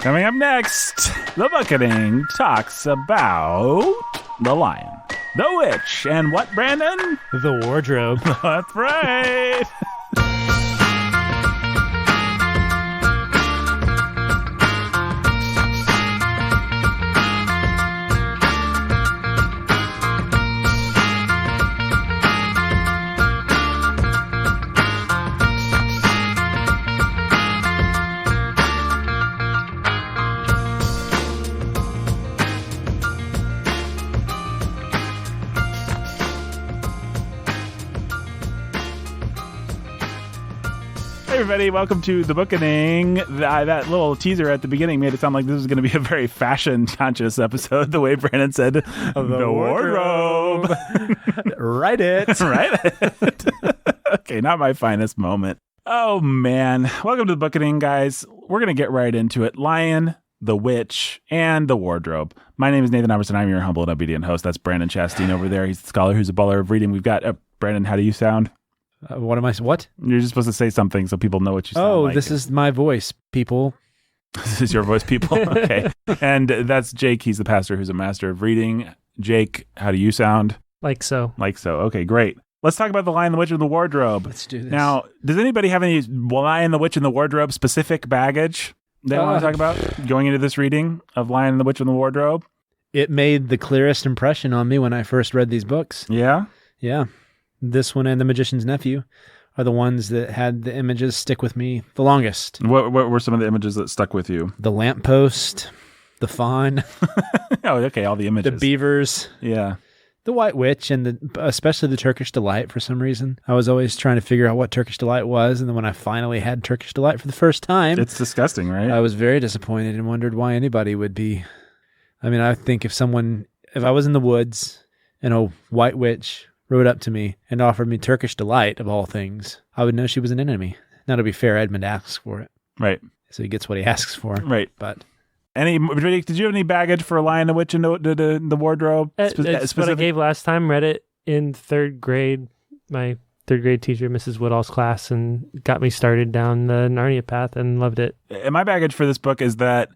Coming up next, the Bookening talks about the lion, the witch, and what, Brandon? The wardrobe. That's right. Everybody, welcome to the Bookening. That little teaser at the beginning made it sound like this was going to be a very fashion-conscious episode, the way Brandon said, the wardrobe. Write it. Right? Okay, not my finest moment. Oh, man. Welcome to the Bookening, guys. We're going to get right into it. Lion, the witch, and the wardrobe. My name is Nathan Albertson. I'm your humble and obedient host. That's Brandon Chastain over there. He's the scholar who's a baller of reading. We've got, Brandon, how do you sound? What? You're just supposed to say something so people know what you sound like. Oh, this is my voice, people. This is your voice, people? Okay. And that's Jake. He's the pastor who's a master of reading. Jake, how do you sound? Like so. Like so. Okay, great. Let's talk about The Lion, the Witch, and the Wardrobe. Let's do this. Now, does anybody have any Lion, the Witch, and the Wardrobe specific baggage they want to talk about going into this reading of Lion, the Witch, and the Wardrobe? It made the clearest impression on me when I first read these books. Yeah? Yeah. This one and The Magician's Nephew are the ones that had the images stick with me the longest. What were some of the images that stuck with you? The lamppost, the fawn. Oh, okay, all the images. The beavers. Yeah. The White Witch, and especially the Turkish Delight for some reason. I was always trying to figure out what Turkish Delight was, and then when I finally had Turkish Delight for the first time... It's disgusting, right? I was very disappointed and wondered why anybody would be... I mean, I think if I was in the woods and a White Witch rode up to me and offered me Turkish Delight, of all things, I would know she was an enemy. Now, to be fair, Edmund asks for it. Right. So he gets what he asks for. Right. But... Did you have any baggage for Lion, the Witch, and the Wardrobe? It's what I gave last time. Read it in third grade. My third grade teacher, Mrs. Woodall's class, and got me started down the Narnia path and loved it. And my baggage for this book is that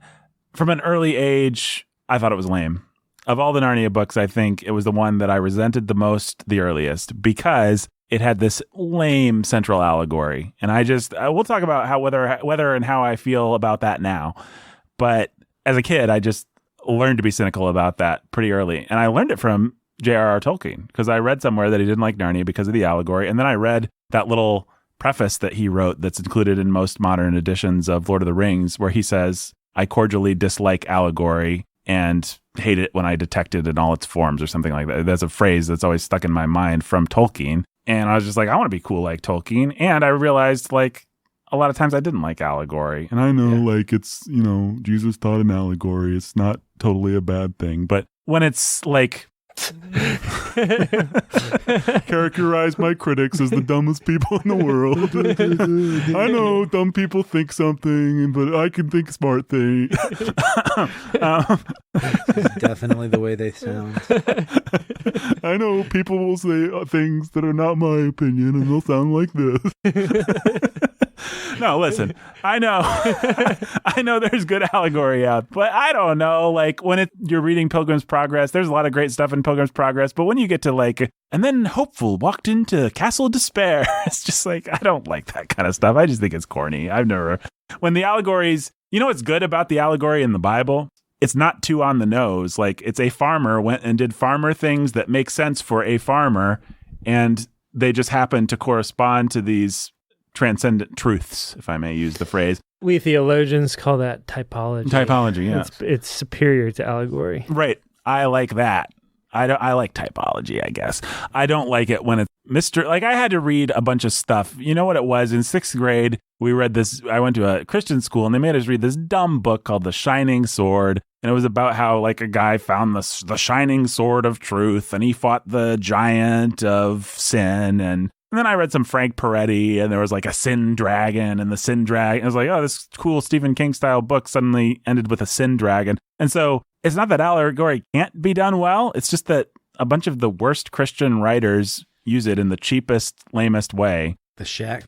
from an early age, I thought it was lame. Of all the Narnia books, I think it was the one that I resented the most the earliest because it had this lame central allegory. And we'll talk about whether and how I feel about that now. But as a kid, I just learned to be cynical about that pretty early. And I learned it from J.R.R. Tolkien because I read somewhere that he didn't like Narnia because of the allegory. And then I read that little preface that he wrote that's included in most modern editions of Lord of the Rings, where he says, I cordially dislike allegory and hate it when I detect it in all its forms, or something like that. That's a phrase that's always stuck in my mind from Tolkien. And I was just like, I want to be cool like Tolkien. And I realized, like, a lot of times I didn't like allegory. And I know, like, it's, Jesus taught an allegory. It's not totally a bad thing. But when it's like... Characterize my critics as the dumbest people in the world. I know dumb people think something, but I can think smart things. Definitely the way they sound. I know people will say things that are not my opinion, and they'll sound like this. No, listen, I know I know there's good allegory out, but I don't know, like, when you're reading Pilgrim's Progress, there's a lot of great stuff in Pilgrim's Progress, but when you get to, like, and then Hopeful walked into Castle Despair, it's just like, I don't like that kind of stuff. I just think it's corny. When the allegories, what's good about the allegory in the Bible? It's not too on the nose. Like, it's a farmer went and did farmer things that make sense for a farmer, and they just happen to correspond to these transcendent truths, if I may use the phrase. We theologians call that typology. Typology, yeah. It's superior to allegory. Right. I like that. I like typology, I guess. I don't like it when it's like, I had to read a bunch of stuff. You know what it was? In 6th grade, we read this. I went to a Christian school, and they made us read this dumb book called The Shining Sword. And it was about how, like, a guy found the shining sword of truth, and he fought the giant of sin. And then I read some Frank Peretti, and there was, like, a sin dragon, and the sin dragon. I was like, oh, this cool Stephen King style book suddenly ended with a sin dragon. And so it's not that allegory can't be done well. It's just that a bunch of the worst Christian writers use it in the cheapest, lamest way. The Shack.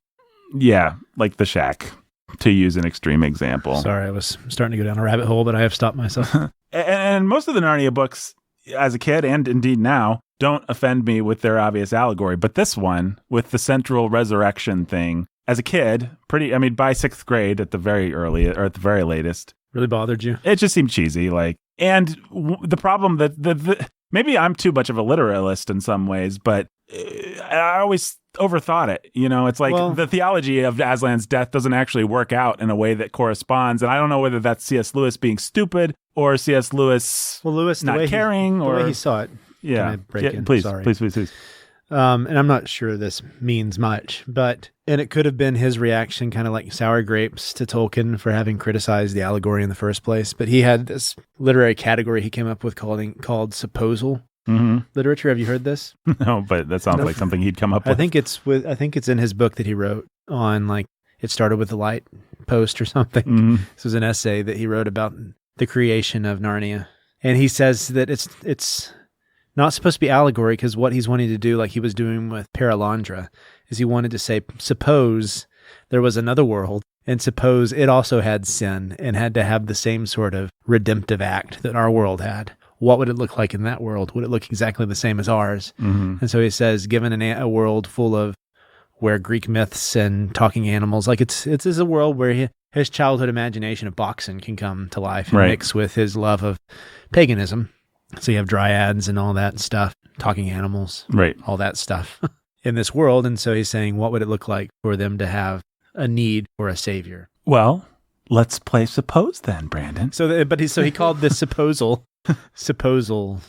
Yeah, like The Shack. to use an extreme example. Sorry, I was starting to go down a rabbit hole, but I have stopped myself. And most of the Narnia books, as a kid and indeed now, don't offend me with their obvious allegory. But this one, with the central resurrection thing, as a kid, by 6th grade at the very early, or at the very latest, Really bothered you? it just seemed cheesy. The problem that maybe I'm too much of a literalist in some ways, but I always overthought it. It's like the theology of Aslan's death doesn't actually work out in a way that corresponds. And I don't know whether that's C.S. Lewis being stupid or C.S. Lewis not caring, or the way he saw it. Yeah. Can I break in? Please, Sorry. please. And I'm not sure this means much, and it could have been his reaction, kind of like sour grapes to Tolkien for having criticized the allegory in the first place. But he had this literary category he came up with called supposal literature. Have you heard this? No, but that sounds like something he'd come up with. I think it's in his book that he wrote on, like, it started with the light post or something. Mm-hmm. This was an essay that he wrote about the creation of Narnia, and he says that it's not supposed to be allegory, because what he's wanting to do, like he was doing with Paralandra, is he wanted to say, suppose there was another world, and suppose it also had sin and had to have the same sort of redemptive act that our world had. What would it look like in that world? Would it look exactly the same as ours? Mm-hmm. And so he says, given a world full of where Greek myths and talking animals, like it's a world where his childhood imagination of boxing can come to life and mix with his love of paganism. So you have dryads and all that stuff, talking animals, all that stuff in this world. And so he's saying, what would it look like for them to have a need for a savior? Well, let's play suppose then, Brandon. So he called this supposal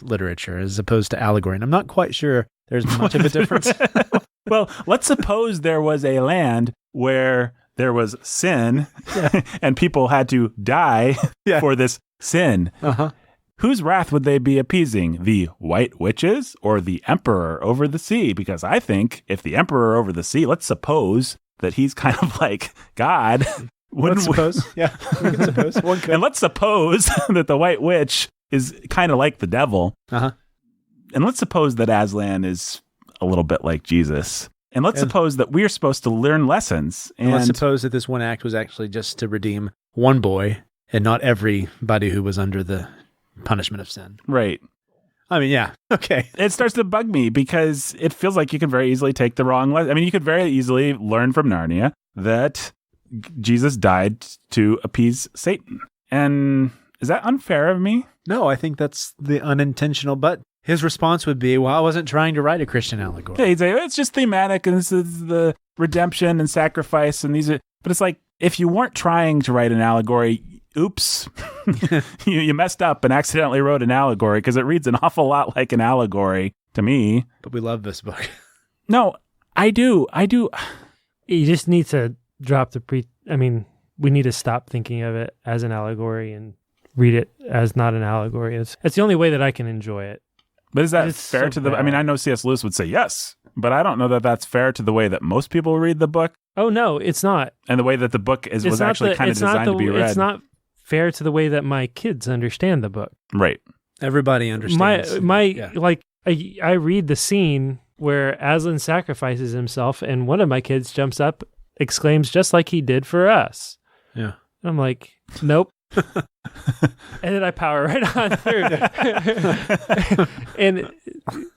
literature as opposed to allegory. And I'm not quite sure there's much of a difference. Well, let's suppose there was a land where there was sin and people had to die for this sin. Uh-huh. Whose wrath would they be appeasing? The White Witches or the Emperor over the sea? Because I think if the Emperor over the sea, let's suppose that he's kind of like God. Let's suppose. Yeah, we can suppose. One could. And let's suppose that the White Witch is kind of like the devil. Uh-huh. And let's suppose that Aslan is a little bit like Jesus. And let's suppose that we're supposed to learn lessons. And let's suppose that this one act was actually just to redeem one boy and not everybody who was under the punishment of sin. Right. I mean, yeah. Okay. It starts to bug me because it feels like you can very easily take the wrong lesson. I mean, you could very easily learn from Narnia that Jesus died to appease Satan. And is that unfair of me? No, I think that's the unintentional, but his response would be, well, I wasn't trying to write a Christian allegory. Yeah, he'd say, it's just thematic, and this is the redemption and sacrifice, and these are... But it's like, if you weren't trying to write an allegory, oops, you messed up and accidentally wrote an allegory, because it reads an awful lot like an allegory to me. But we love this book. No, I do. You just need to drop we need to stop thinking of it as an allegory and read it as not an allegory. It's the only way that I can enjoy it. But is that fair to the... I mean, I know C.S. Lewis would say yes, but I don't know that that's fair to the way that most people read the book. Oh, no, it's not. And the way that the book was actually kind of designed to be read. It's not fair to the way that my kids understand the book. Right. Everybody understands. I read the scene where Aslan sacrifices himself, and one of my kids jumps up, exclaims, just like he did for us. Yeah. And I'm like, nope. And then I power right on through. And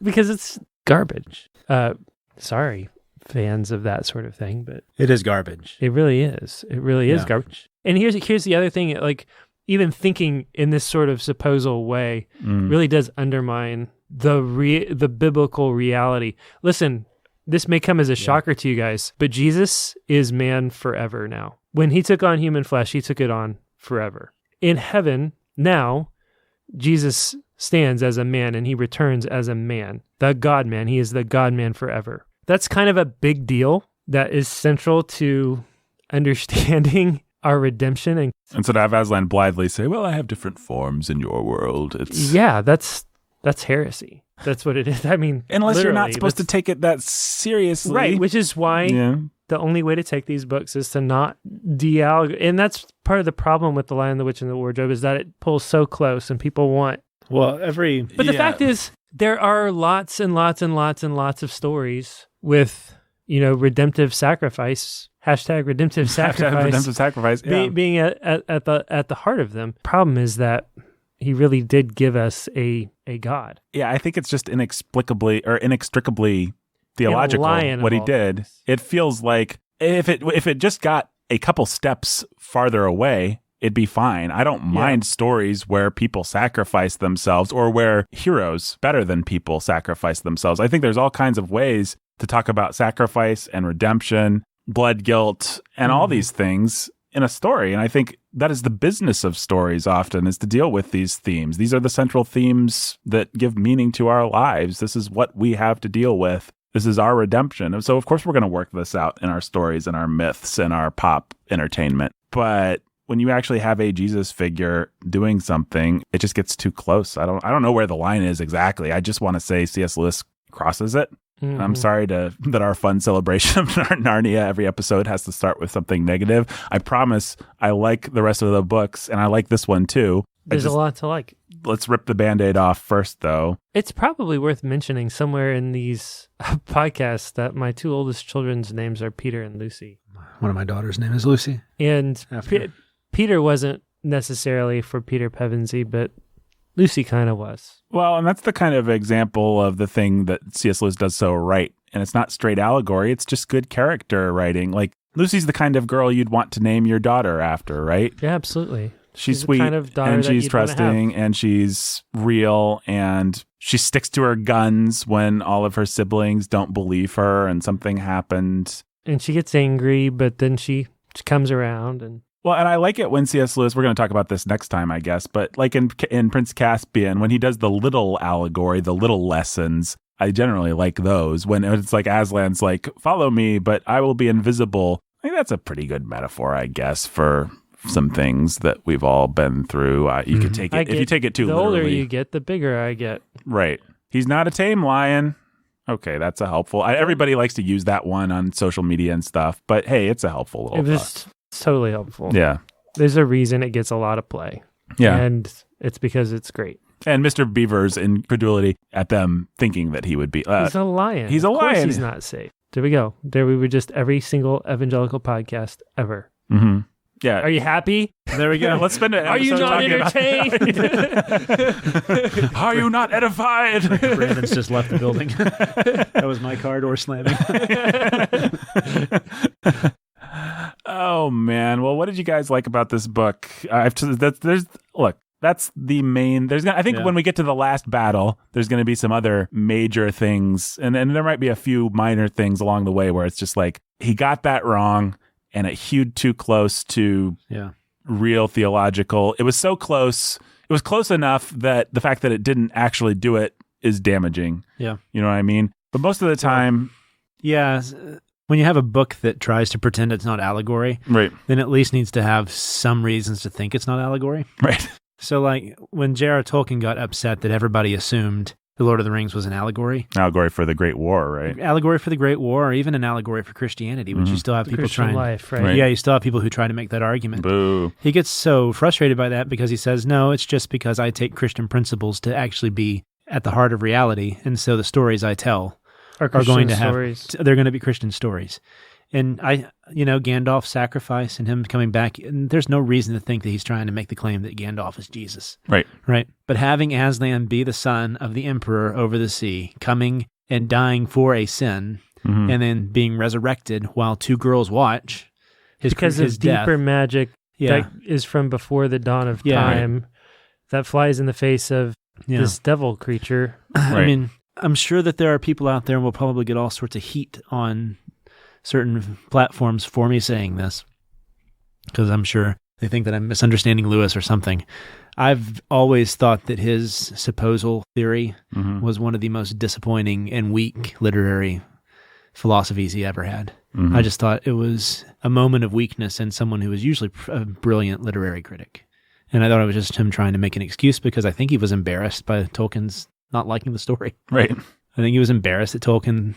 because it's garbage. Sorry, fans of that sort of thing, but it is garbage. It really is. It really is garbage. And here's the other thing, like, even thinking in this sort of supposal way really does undermine the biblical reality. Listen, this may come as a shocker to you guys, but Jesus is man forever now. When he took on human flesh, he took it on forever. In heaven, now, Jesus stands as a man and he returns as a man, the God-man. He is the God-man forever. That's kind of a big deal that is central to understanding our redemption. And so to have Aslan blithely say, well, I have different forms in your world. That's heresy. That's what it is. I mean, unless you're not supposed to take it that seriously. Right, which is why the only way to take these books is to not de-allegory. And that's part of the problem with The Lion, the Witch, and the Wardrobe, is that it pulls so close and people want... Well, But the fact is, there are lots and lots and lots and lots of stories with, redemptive sacrifice Hashtag redemptive sacrifice. Hashtag redemptive sacrifice. Yeah. Being at the heart of them. Problem is that he really did give us a God. Yeah, I think it's just inexplicably or inextricably theological what he did. It feels like if it just got a couple steps farther away, it'd be fine. I don't mind stories where people sacrifice themselves or where heroes better than people sacrifice themselves. I think there's all kinds of ways to talk about sacrifice and redemption, blood guilt, and all these things in a story. And I think that is the business of stories often, is to deal with these themes. These are the central themes that give meaning to our lives. This is what we have to deal with. This is our redemption. And so, of course, we're going to work this out in our stories and our myths and our pop entertainment. But when you actually have a Jesus figure doing something, it just gets too close. I don't know where the line is exactly. I just want to say C.S. Lewis crosses it. Mm-hmm. I'm sorry that our fun celebration of Narnia every episode has to start with something negative. I promise I like the rest of the books, and I like this one too. There's a lot to like. Let's rip the Band-Aid off first, though. It's probably worth mentioning somewhere in these podcasts that my two oldest children's names are Peter and Lucy. One of my daughter's name is Lucy. And Peter wasn't necessarily for Peter Pevensey, but Lucy kind of was. Well, and that's the kind of example of the thing that C.S. Lewis does so right. And it's not straight allegory. It's just good character writing. Like, Lucy's the kind of girl you'd want to name your daughter after, right? Yeah, absolutely. She's sweet, kind of and she's trusting, and she's real, and she sticks to her guns when all of her siblings don't believe her and something happened. And she gets angry, but then she comes around. And I like it when C.S. Lewis, we're going to talk about this next time, I guess, but like in Prince Caspian, when he does the little allegory, the little lessons, I generally like those. When it's like Aslan's like, follow me, but I will be invisible. I think that's a pretty good metaphor, I guess, for some things that we've all been through. You could take it, if you take it too literally. The older you get, the bigger I get. Right. He's not a tame lion. Okay, that's a helpful. Everybody likes to use that one on social media and stuff, but hey, it's a helpful little thought. It's totally helpful. Yeah. There's a reason it gets a lot of play. Yeah. And it's because it's great. And Mr. Beaver's incredulity at them thinking that he would be... he's a lion. He's a lion. Of course he's not safe. There we go. There we were just every single evangelical podcast ever. Mm-hmm. Yeah. Are you happy? There we go. Let's spend it. Are you not entertained? Are you not edified? Brandon's just left the building. That was my car door slamming. Oh man. Well, what did you guys like about this book? That's the main. I think when we get to the last battle, there's going to be some other major things, and there might be a few minor things along the way where it's just like he got that wrong, and it hewed too close to real theological. It was so close. It was close enough that the fact that it didn't actually do it is damaging. Yeah, you know what I mean. But most of the time, when you have a book that tries to pretend it's not allegory, right, then it at least needs to have some reasons to think it's not allegory, right. So, like, when J.R. Tolkien got upset that everybody assumed The Lord of the Rings was an allegory. Allegory for the Great War, right? Allegory for the Great War, or even an allegory for Christianity, which you still have people trying... life, right? Yeah, you still have people who try to make that argument. Boo. He gets so frustrated by that because he says, no, it's just because I take Christian principles to actually be at the heart of reality, and so the stories I tell are going to have... They're going to be Christian stories. And Gandalf's sacrifice and him coming back, and there's no reason to think that he's trying to make the claim that Gandalf is Jesus. Right. Right. But having Aslan be the son of the emperor over the sea, coming and dying for a sin, and then being resurrected while two girls watch his death. Deeper magic that is from before the dawn of time that flies in the face of this devil creature. Right. I mean, I'm sure that there are people out there and will probably get all sorts of heat on certain platforms for me saying this, because I'm sure they think that I'm misunderstanding Lewis or something. I've always thought that his supposal theory was one of the most disappointing and weak literary philosophies he ever had. I just thought it was a moment of weakness in someone who was usually a brilliant literary critic. And I thought it was just him trying to make an excuse because I think he was embarrassed by Tolkien's not liking the story. Right. I think he was embarrassed that Tolkien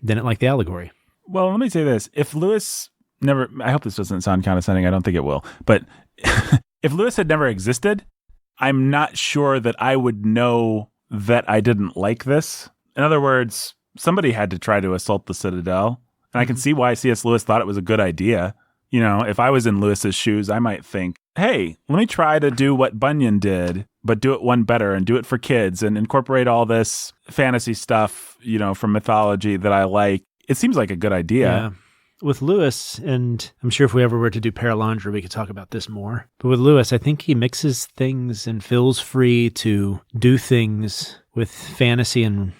didn't like the allegory. Well, let me say this. If Lewis never, I hope this doesn't sound condescending. I don't think it will. But if Lewis had never existed, I'm not sure that I would know that I didn't like this. In other words, somebody had to try to assault the Citadel. And I can see why C.S. Lewis thought it was a good idea. You know, if I was in Lewis's shoes, I might think, hey, let me try to do what Bunyan did, but do it one better and do it for kids and incorporate all this fantasy stuff, you know, from mythology that I like. It seems like a good idea. Yeah. With Lewis, and I'm sure if we ever were to do Paralandra, we could talk about this more. But with Lewis, I think he mixes things and feels free to do things with fantasy and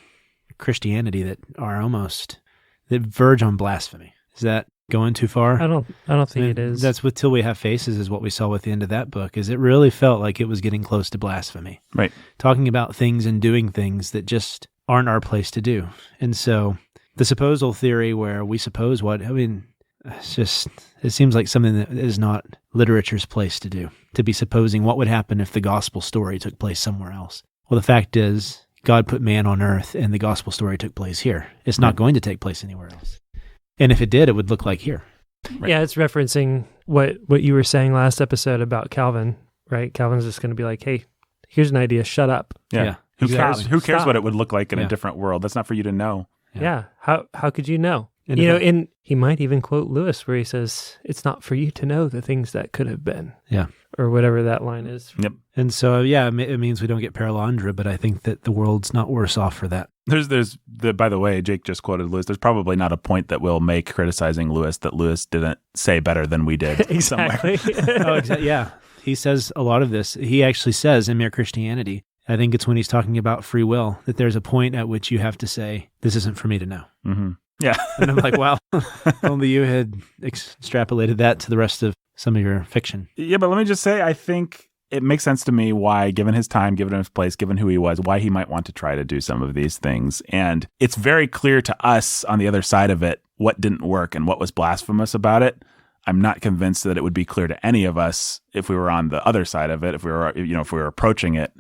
Christianity that are almost, that verge on blasphemy. Is that going too far? I don't think it is. That's what Till We Have Faces is what we saw with the end of that book, is it really felt like it was getting close to blasphemy. Right. Talking about things and doing things that just aren't our place to do. And so the supposal theory where we suppose it seems like something that is not literature's place to do, to be supposing what would happen if the gospel story took place somewhere else. Well, the fact is, God put man on earth and the gospel story took place here. It's not going to take place anywhere else. And if it did, it would look like here. Right. Yeah, it's referencing what you were saying last episode about Calvin, right? Calvin's just going to be like, hey, here's an idea, shut up. Yeah. Who cares? Who cares what it would look like in a different world? That's not for you to know. Yeah. How could you know? And he might even quote Lewis where he says, it's not for you to know the things that could have been. Yeah. Or whatever that line is. Yep. And so, it means we don't get Paralandra, but I think that the world's not worse off for that. By the way, Jake just quoted Lewis. There's probably not a point that we'll make criticizing Lewis that Lewis didn't say better than we did. Exactly. Yeah. He says a lot of this. He actually says in Mere Christianity, I think it's when he's talking about free will, that there's a point at which you have to say, this isn't for me to know. Mm-hmm. Yeah. And I'm like, wow, only you had extrapolated that to the rest of some of your fiction. Yeah, but let me just say, I think it makes sense to me why, given his time, given his place, given who he was, why he might want to try to do some of these things. And it's very clear to us on the other side of it what didn't work and what was blasphemous about it. I'm not convinced that it would be clear to any of us if we were on the other side of it, if we were approaching it,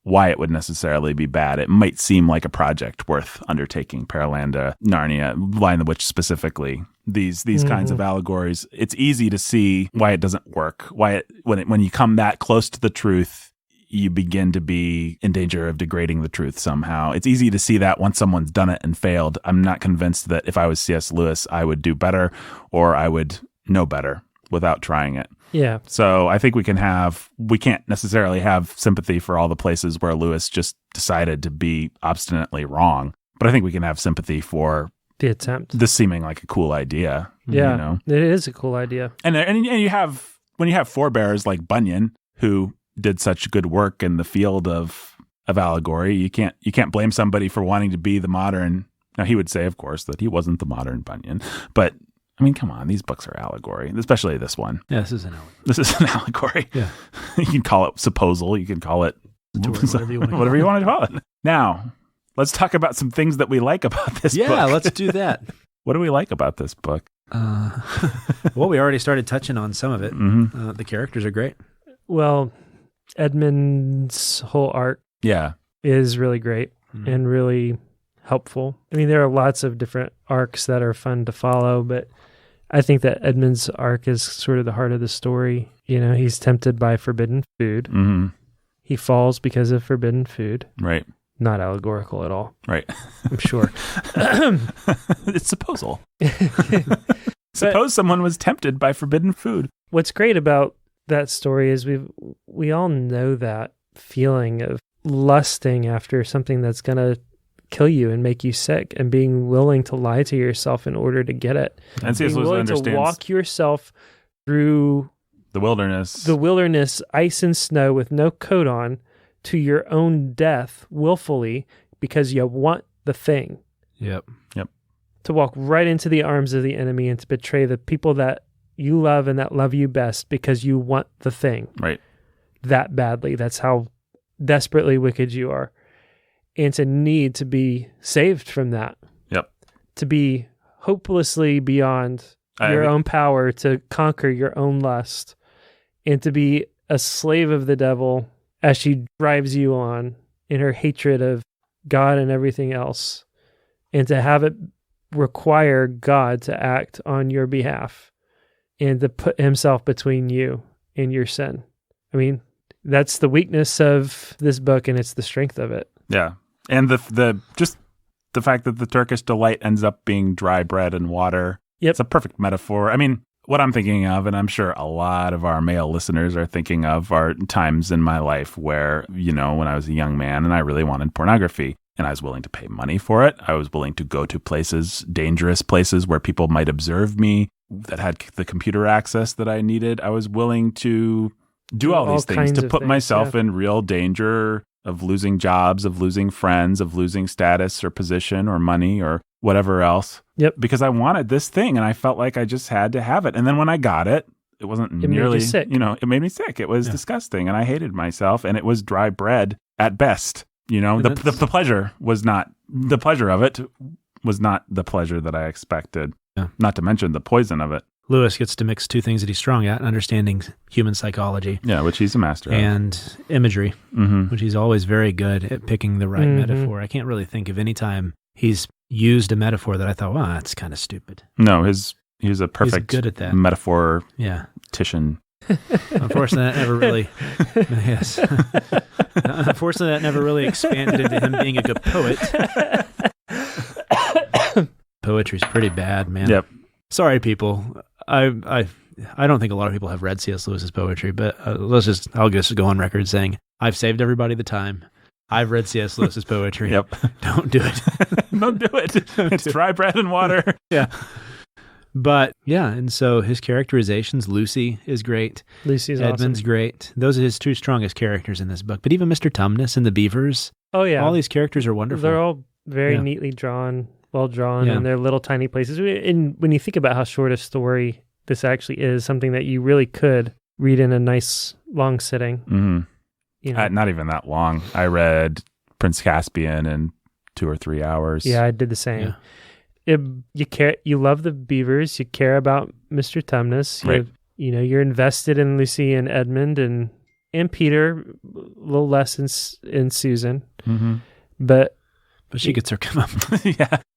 why it would necessarily be bad. It might seem like a project worth undertaking. Paralandra, Narnia, Lion the Witch specifically. These kinds of allegories. It's easy to see why it doesn't work. Why when you come that close to the truth, you begin to be in danger of degrading the truth somehow. It's easy to see that once someone's done it and failed. I'm not convinced that if I was C.S. Lewis, I would do better or I would know better without trying it. Yeah. So I think we can't necessarily have sympathy for all the places where Lewis just decided to be obstinately wrong. But I think we can have sympathy for the attempt. This seeming like a cool idea. Yeah. You know? It is a cool idea. And you have, when you have forebears like Bunyan, who did such good work in the field of allegory, you can't blame somebody for wanting to be the modern. Now he would say, of course, that he wasn't the modern Bunyan, but I mean, come on, these books are allegory, especially this one. Yeah, this is an allegory. This is an allegory. Yeah. You can call it supposal. You can call it whatever you want to call it. Now, let's talk about some things that we like about this book. Yeah, let's do that. What do we like about this book? Well, we already started touching on some of it. Mm-hmm. The characters are great. Well, Edmund's whole arc is really great and really helpful. I mean, there are lots of different arcs that are fun to follow, but I think that Edmund's arc is sort of the heart of the story. You know, he's tempted by forbidden food. Mm-hmm. He falls because of forbidden food. Right. Not allegorical at all. Right. I'm sure. It's supposal. Suppose someone was tempted by forbidden food. What's great about that story is we all know that feeling of lusting after something that's going to kill you and make you sick, and being willing to lie to yourself in order to get it. And C.S. Lewis understands to walk yourself through the wilderness, ice and snow with no coat on, to your own death willfully because you want the thing. Yep. To walk right into the arms of the enemy and to betray the people that you love and that love you best because you want the thing. Right. That badly. That's how desperately wicked you are. And to need to be saved from that. Yep. To be hopelessly beyond your own power to conquer your own lust. And to be a slave of the devil as she drives you on in her hatred of God and everything else. And to have it require God to act on your behalf and to put himself between you and your sin. I mean, that's the weakness of this book, and it's the strength of it. Yeah. And the fact that the Turkish delight ends up being dry bread and water, Yep. It's a perfect metaphor. I mean, what I'm thinking of, and I'm sure a lot of our male listeners are thinking of, are times in my life where, when I was a young man and I really wanted pornography and I was willing to pay money for it. I was willing to go to places, dangerous places where people might observe me, that had the computer access that I needed. I was willing to do all these things to put myself in real danger of losing jobs, of losing friends, of losing status or position or money or whatever else. Yep. Because I wanted this thing and I felt like I just had to have it. And then when I got it, it wasn't nearly, made you sick. It made me sick. It was disgusting and I hated myself and it was dry bread at best. The pleasure was not, the pleasure of it was not the pleasure that I expected. Yeah. Not to mention the poison of it. Lewis gets to mix two things that he's strong at, understanding human psychology. Yeah, which he's a master of. And imagery, which he's always very good at picking the right metaphor. I can't really think of any time he's used a metaphor that I thought, wow, that's kind of stupid. No, he's a perfect good at that. Metaphor tician. Unfortunately, that never really, yes. Unfortunately, that never really expanded into him being a good poet. Poetry's pretty bad, man. Yep. Sorry, people. I don't think a lot of people have read C.S. Lewis's poetry, but I'll just go on record saying I've saved everybody the time. I've read C.S. Lewis's poetry. Yep. Don't do it. Don't do it. It's dry bread and water. Yeah. But yeah, and so his characterizations, Lucy is great. Lucy's Edmund's awesome. Great. Those are his two strongest characters in this book. But even Mr. Tumnus and the Beavers. Oh yeah. All these characters are wonderful. They're all very neatly drawn, well drawn, and they're little tiny places. And when you think about how short a story this actually is, something that you really could read in a nice long sitting. Mm-hmm. Not even that long. I read Prince Caspian in 2 or 3 hours. Yeah, I did the same. Yeah. You love the Beavers. You care about Mr. Tumnus. Right. You're invested in Lucy and Edmund and Peter. A little less in Susan, but she gets her come up.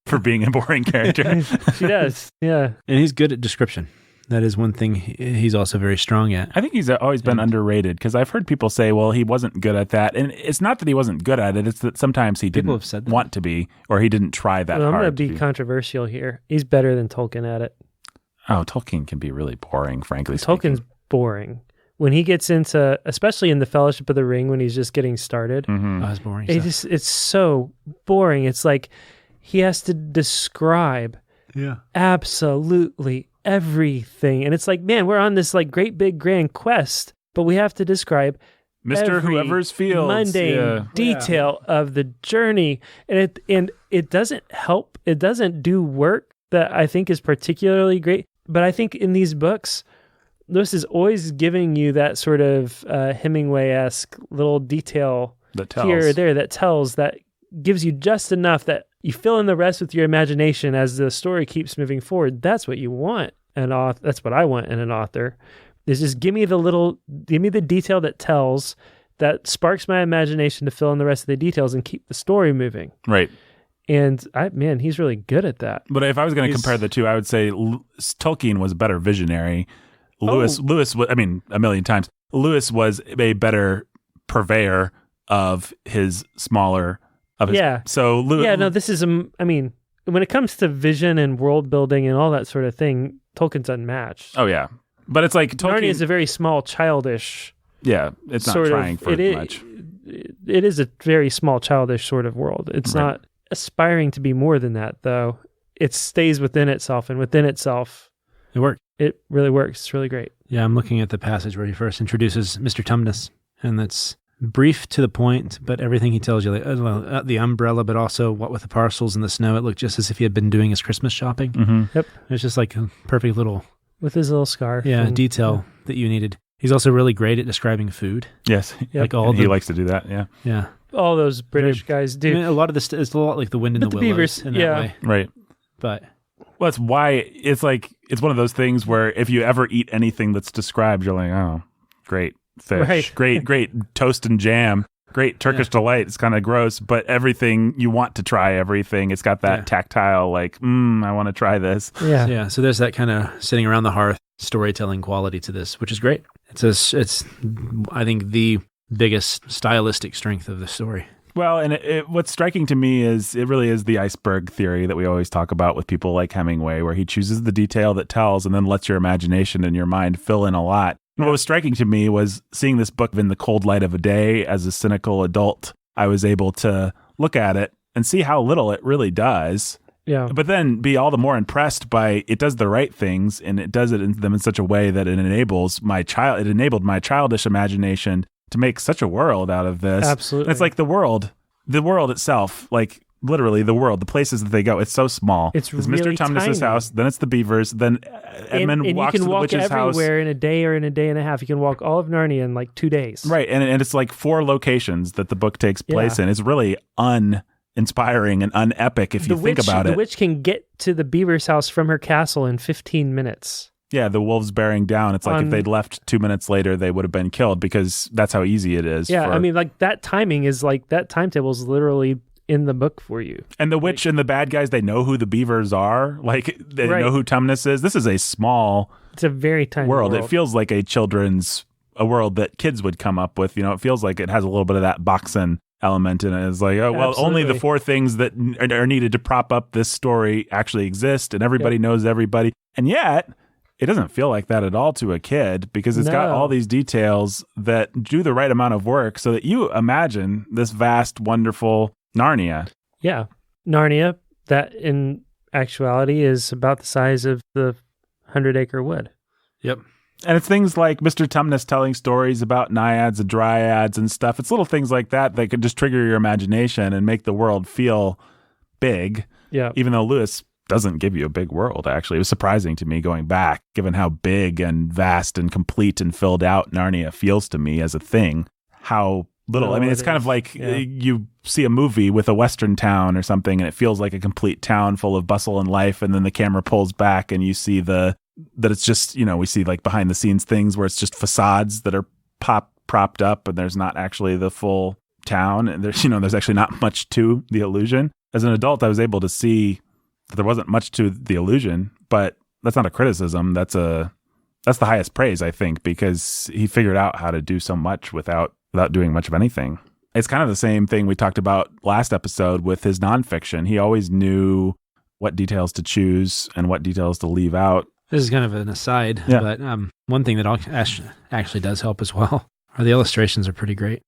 For being a boring character. She does. Yeah, and he's good at description. That is one thing he's also very strong at. I think he's always been underrated because I've heard people say, well, he wasn't good at that. And it's not that he wasn't good at it. It's that sometimes he didn't want to be, or he didn't try that hard. I'm going to be controversial here. He's better than Tolkien at it. Oh, Tolkien can be really boring, frankly speaking. Tolkien's boring. When he gets into, especially in the Fellowship of the Ring, when he's just getting started. Oh, it's boring. It's so boring. It's like he has to describe absolutely everything, and it's like, man, we're on this like great big grand quest, but we have to describe Mr. Whoever's Fields mundane detail of the journey, and it doesn't help. It doesn't do work that I think is particularly great. But I think in these books, Lewis is always giving you that sort of Hemingway-esque little detail that tells. Here or there that gives you just enough that you fill in the rest with your imagination as the story keeps moving forward. That's what you want. That's what I want in an author. Is just give me the detail that tells, that sparks my imagination to fill in the rest of the details and keep the story moving. Right. And he's really good at that. But if I was going to compare the two, I would say Tolkien was a better visionary. Lewis, I mean, a million times. Lewis was a better purveyor of his smaller. So Lewis. Yeah. No. This is. I mean, when it comes to vision and world building and all that sort of thing, Tolkien's unmatched. Oh yeah, but it's like Narnia is a very small, childish. Yeah, it's not trying for much. It is a very small, childish sort of world. It's not aspiring to be more than that, though. It stays within itself, and within itself, it works. It really works. It's really great. Yeah, I'm looking at the passage where he first introduces Mr. Tumnus, and that's brief to the point, but everything he tells you, like the umbrella, but also what with the parcels and the snow, it looked just as if he had been doing his Christmas shopping. Mm-hmm. Yep. It's just like a perfect little... With his little scarf. Yeah, detail that you needed. He's also really great at describing food. Yes. Yep. Like he likes to do that, yeah. Yeah. All those British guys do. I mean, a lot of this is a lot like the wind in the willows. Beavers, in that way. Right. But... Well, that's why it's one of those things where if you ever eat anything that's described, you're like, oh, great fish, great toast and jam, great Turkish delight. It's kind of gross, but everything, you want to try everything. It's got that tactile, like, I want to try this. Yeah. Yeah. So there's that kind of sitting around the hearth storytelling quality to this, which is great. It's I think the biggest stylistic strength of the story. Well, and what's striking to me is it really is the iceberg theory that we always talk about with people like Hemingway, where he chooses the detail that tells and then lets your imagination and your mind fill in a lot. And what was striking to me was seeing this book in the cold light of a day as a cynical adult. I was able to look at it and see how little it really does. Yeah. But then be all the more impressed by it does the right things, and it does it in them in such a way that it enabled my childish imagination to make such a world out of this. Absolutely. And it's like the world itself, like literally the world, the places that they go, it's so small. It's Mr. really Tumnus's tiny. house, then it's the beavers, then Edmund and walks you to can the walk witch's house. everywhere in a day or in a day and a half. You can walk all of Narnia in like 2 days. Right, and it's like 4 locations that the book takes place in. It's really uninspiring and unepic if you think about it. The witch can get to the beaver's house from her castle in 15 minutes. Yeah, the wolves bearing down. It's like if they'd left 2 minutes later, they would have been killed because that's how easy it is. Yeah, I mean, like that timing is like that timetable is literally in the book for you. And the witch and the bad guys, they know who the beavers are. Like they know who Tumnus is. This is a small It's a very tiny world. It feels like a world that kids would come up with. You know, it feels like it has a little bit of that boxing element in it. It's like, oh, well, Absolutely. only the 4 things that are needed to prop up this story actually exist, and everybody knows everybody. And yet, it doesn't feel like that at all to a kid because it's got all these details that do the right amount of work so that you imagine this vast, wonderful Narnia. Yeah. Narnia, that in actuality is about the size of the 100-acre wood. Yep. And it's things like Mr. Tumnus telling stories about naiads and dryads and stuff. It's little things like that that could just trigger your imagination and make the world feel big. Yeah. Even though Lewis doesn't give you a big world, actually. It was surprising to me going back, given how big and vast and complete and filled out Narnia feels to me as a thing. How little. I mean, it's kind of like you see a movie with a Western town or something, and it feels like a complete town full of bustle and life, and then the camera pulls back and you see that it's just, we see like behind the scenes things where it's just facades that are propped up and there's not actually the full town, and there's actually not much to the illusion. As an adult, I was able to see that there wasn't much to the illusion, but that's not a criticism. That's the highest praise, I think, because he figured out how to do so much without doing much of anything. It's kind of the same thing we talked about last episode with his nonfiction. He always knew what details to choose and what details to leave out. This is kind of an aside, but one thing that actually does help as well are the illustrations are pretty great.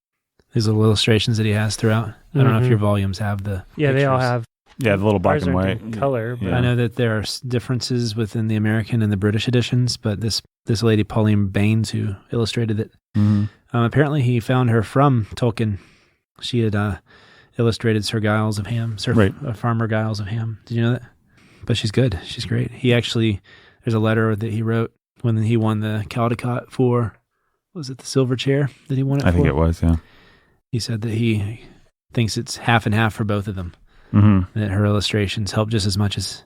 These little illustrations that he has throughout. I don't know if your volumes have the pictures. They all have. Yeah, the little black Ours and aren't white in color. But Yeah. I know that there are differences within the American and the British editions, but this lady, Pauline Baines, who illustrated it, apparently he found her from Tolkien. She had illustrated Sir Giles of Ham, Farmer Giles of Ham. Did you know that? But she's good. She's great. He actually, there's a letter that he wrote when he won the Caldecott for, was it the Silver Chair that he won it for? I think it was, yeah. He said that he thinks it's half and half for both of them. That her illustrations help just as much as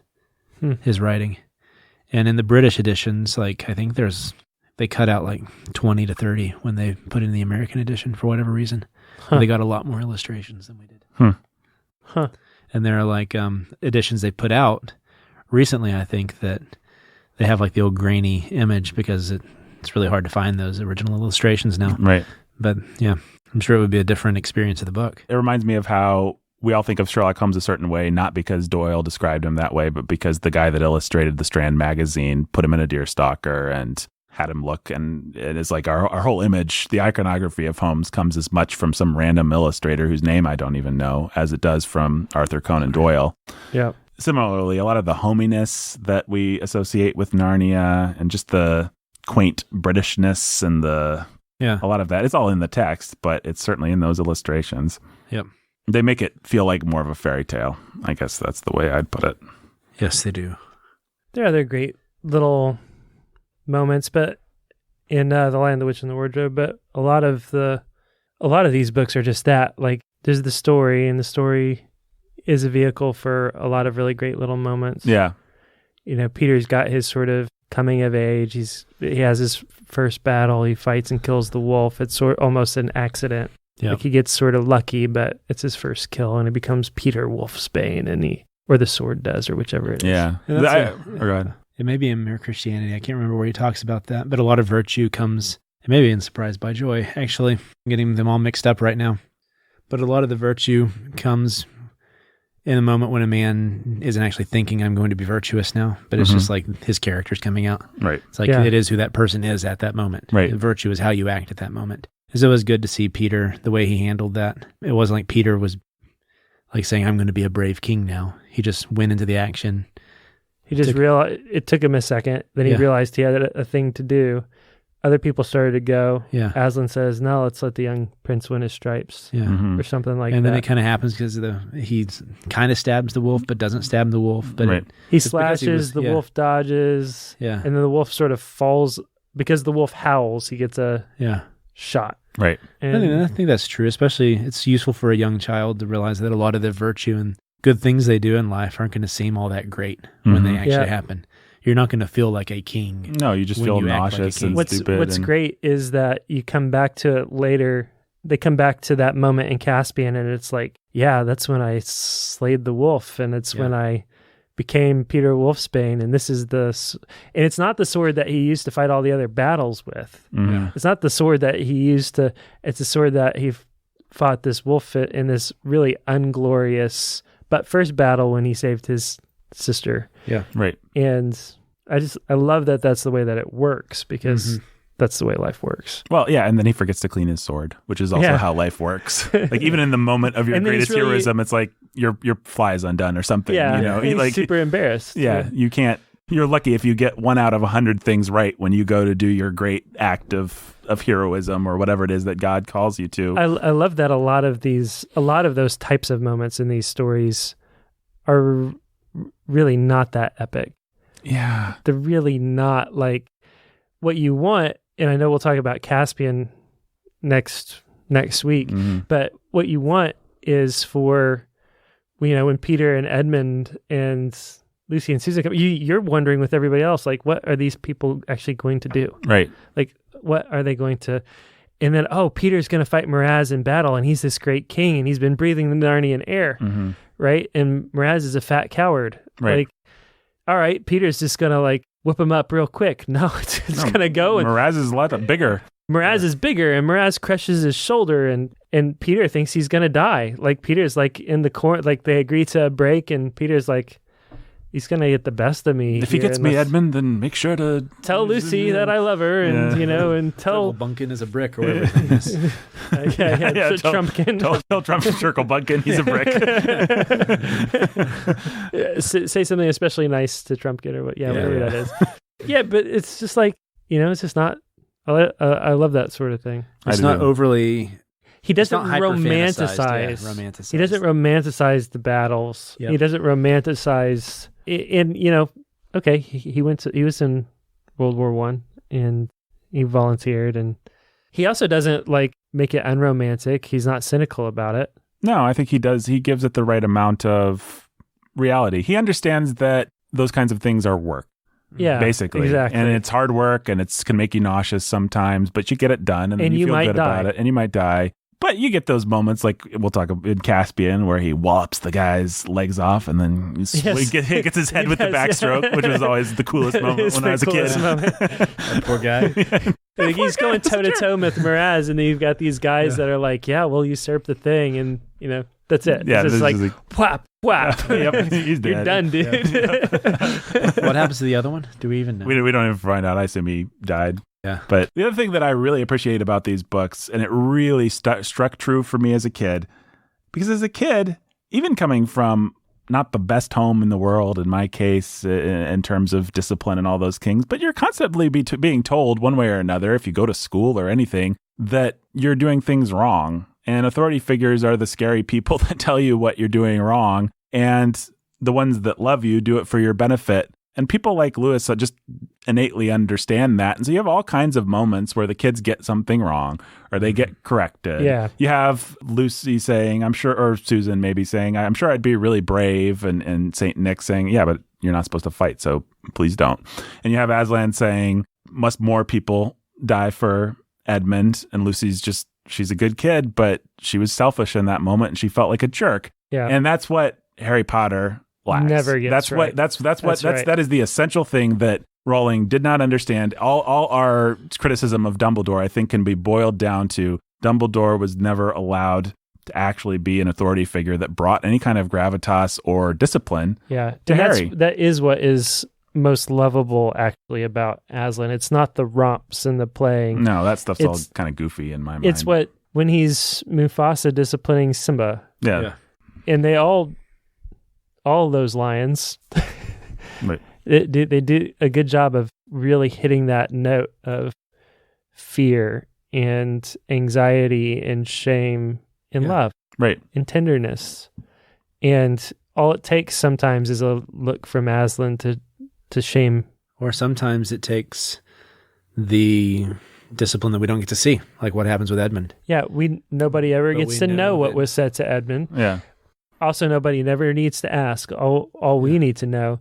his writing. And in the British editions, like I think they cut out like 20 to 30 when they put in the American edition for whatever reason. They got a lot more illustrations than we did. And there are like editions they put out recently, I think, that they have like the old grainy image because it's really hard to find those original illustrations now. Right. But yeah, I'm sure it would be a different experience of the book. It reminds me of how we all think of Sherlock Holmes a certain way, not because Doyle described him that way, but because the guy that illustrated the Strand magazine put him in a deerstalker and had him look. And it is like our whole image, the iconography of Holmes comes as much from some random illustrator whose name I don't even know as it does from Arthur Conan Doyle. Yeah. Similarly, a lot of the hominess that we associate with Narnia and just the quaint Britishness and a lot of that, it's all in the text, but it's certainly in those illustrations. Yep. They make it feel like more of a fairy tale. I guess that's the way I'd put it. Yes, they do. There are other great little moments, but in The Lion, the Witch, and the Wardrobe. But a lot of these books are just that. Like there's the story, and the story is a vehicle for a lot of really great little moments. Yeah. Peter's got his sort of coming of age. He has his first battle. He fights and kills the wolf. It's almost an accident. Yep. Like he gets sort of lucky, but it's his first kill, and he becomes Peter Wolfsbane, or the sword does, or whichever it is. Yeah. And that's Go ahead. It may be in Mere Christianity. I can't remember where he talks about that, but a lot of virtue comes, it may be in Surprised by Joy, actually. I'm getting them all mixed up right now. But a lot of the virtue comes in a moment when a man isn't actually thinking, I'm going to be virtuous now, but it's just like his character's coming out. Right. It's like it is who that person is at that moment. Right. Virtue is how you act at that moment. So it was good to see Peter, the way he handled that. It wasn't like Peter was like saying, I'm going to be a brave king now. He just went into the action. He just realized, it took him a second. Then he realized he had a thing to do. Other people started to go. Yeah. Aslan says, no, let's let the young prince win his stripes. Yeah. Or something like that. And then it kind of happens because he kind of stabs the wolf, but doesn't stab the wolf. But he slashes, the wolf dodges. Yeah. And then the wolf sort of falls. Because the wolf howls, he gets a shot. Right. And I think that's true. Especially, it's useful for a young child to realize that a lot of their virtue and good things they do in life aren't going to seem all that great when they actually happen. You're not going to feel like a king. No, you just feel nauseous and stupid. What's great is that you come back to it later. They come back to that moment in Caspian, and it's like, yeah, that's when I slayed the wolf, and it's when I became Peter Wolfsbane, and this is and it's not the sword that he used to fight all the other battles with. It's not the sword that he used it's the sword that he fought this wolf in this really unglorious but first battle when he saved his sister. Yeah. Right. And I love that that's the way that it works, because that's the way life works. Well, yeah, and then he forgets to clean his sword, which is also how life works. Like, even in the moment of your greatest heroism, it's like your fly is undone or something. Yeah, you know, he's like super embarrassed. Yeah, you can't. You're lucky if you get 1 out of 100 things right when you go to do your great act of heroism or whatever it is that God calls you to. I love that a lot of those types of moments in these stories are really not that epic. Yeah, they're really not like what you want. And I know we'll talk about Caspian next week, but what you want is for, when Peter and Edmund and Lucy and Susan come, you're wondering with everybody else, like, what are these people actually going to do? Right. Like, what are they going to? And then, Peter's going to fight Miraz in battle, and he's this great king, and he's been breathing the Narnian air, right? And Miraz is a fat coward. Right. Like, all right, Peter's just going to, like, whip him up real quick. No, it's going to go. And Miraz is a lot bigger. Miraz is bigger, and Miraz crushes his shoulder, and Peter thinks he's going to die. Like, Peter's, like, in the corner, like, they agree to a break, and Peter's like, he's going to get the best of me. If he gets me, Edmund, then make sure to tell Lucy that I love her, and, and tell... Bunkin is a brick or whatever it is. Trumpkin. Tell Circle Bunkin he's a brick. Say something especially nice to Trumpkin or whatever that is. Yeah, but it's just like, it's just not... I love that sort of thing. It's not overly... He doesn't romanticize. He doesn't romanticize the battles. Yep. He doesn't romanticize... okay, he was in World War I, and he volunteered, and he also doesn't, like, make it unromantic. He's not cynical about it. No, I think he does. He gives it the right amount of reality. He understands that those kinds of things are work. Yeah, basically. Exactly. And it's hard work, and it can make you nauseous sometimes, but you get it done, and you feel good about it, and you might die. But you get those moments, like we'll talk about in Caspian, where he wallops the guy's legs off, and then he gets his head with the backstroke, which was always the coolest moment when I was a kid. That poor guy. He's going toe-to-toe with Miraz, and then you've got these guys that are like, we'll usurp the thing, and, that's it. Yeah, it's just like, whap, whap. Yep, he's dead. You're done, dude. What happens to the other one? Do we even know? We don't even find out. I assume he died. Yeah. But the other thing that I really appreciate about these books, and it really struck true for me as a kid, because as a kid, even coming from not the best home in the world, in my case, in terms of discipline and all those things, but you're constantly being told one way or another, if you go to school or anything, that you're doing things wrong. And authority figures are the scary people that tell you what you're doing wrong. And the ones that love you do it for your benefit. And people like Lewis just innately understand that. And so you have all kinds of moments where the kids get something wrong or they get corrected. Yeah. You have Lucy saying, I'm sure, or Susan maybe saying, I'm sure I'd be really brave. And St. Nick saying, yeah, but you're not supposed to fight, so please don't. And you have Aslan saying, must more people die for Edmund? And Lucy's just, she's a good kid, but she was selfish in that moment and she felt like a jerk. Yeah. And that's what Harry Potter lacks. Never gets right. That is the essential thing that Rowling did not understand. All our criticism of Dumbledore, I think, can be boiled down to Dumbledore was never allowed to actually be an authority figure that brought any kind of gravitas or discipline to Harry. That is what is most lovable actually about Aslan. It's not the romps and the playing. No, that stuff's all kind of goofy in my mind. It's when he's Mufasa disciplining Simba. Yeah. And they all those lions, right. they do a good job of really hitting that note of fear and anxiety and shame and love. Right. And tenderness. And all it takes sometimes is a look from Aslan to shame. Or sometimes it takes the discipline that we don't get to see, like what happens with Edmund. Yeah, nobody ever gets to know what was said to Edmund. Yeah. Also, nobody never needs to ask. All we need to know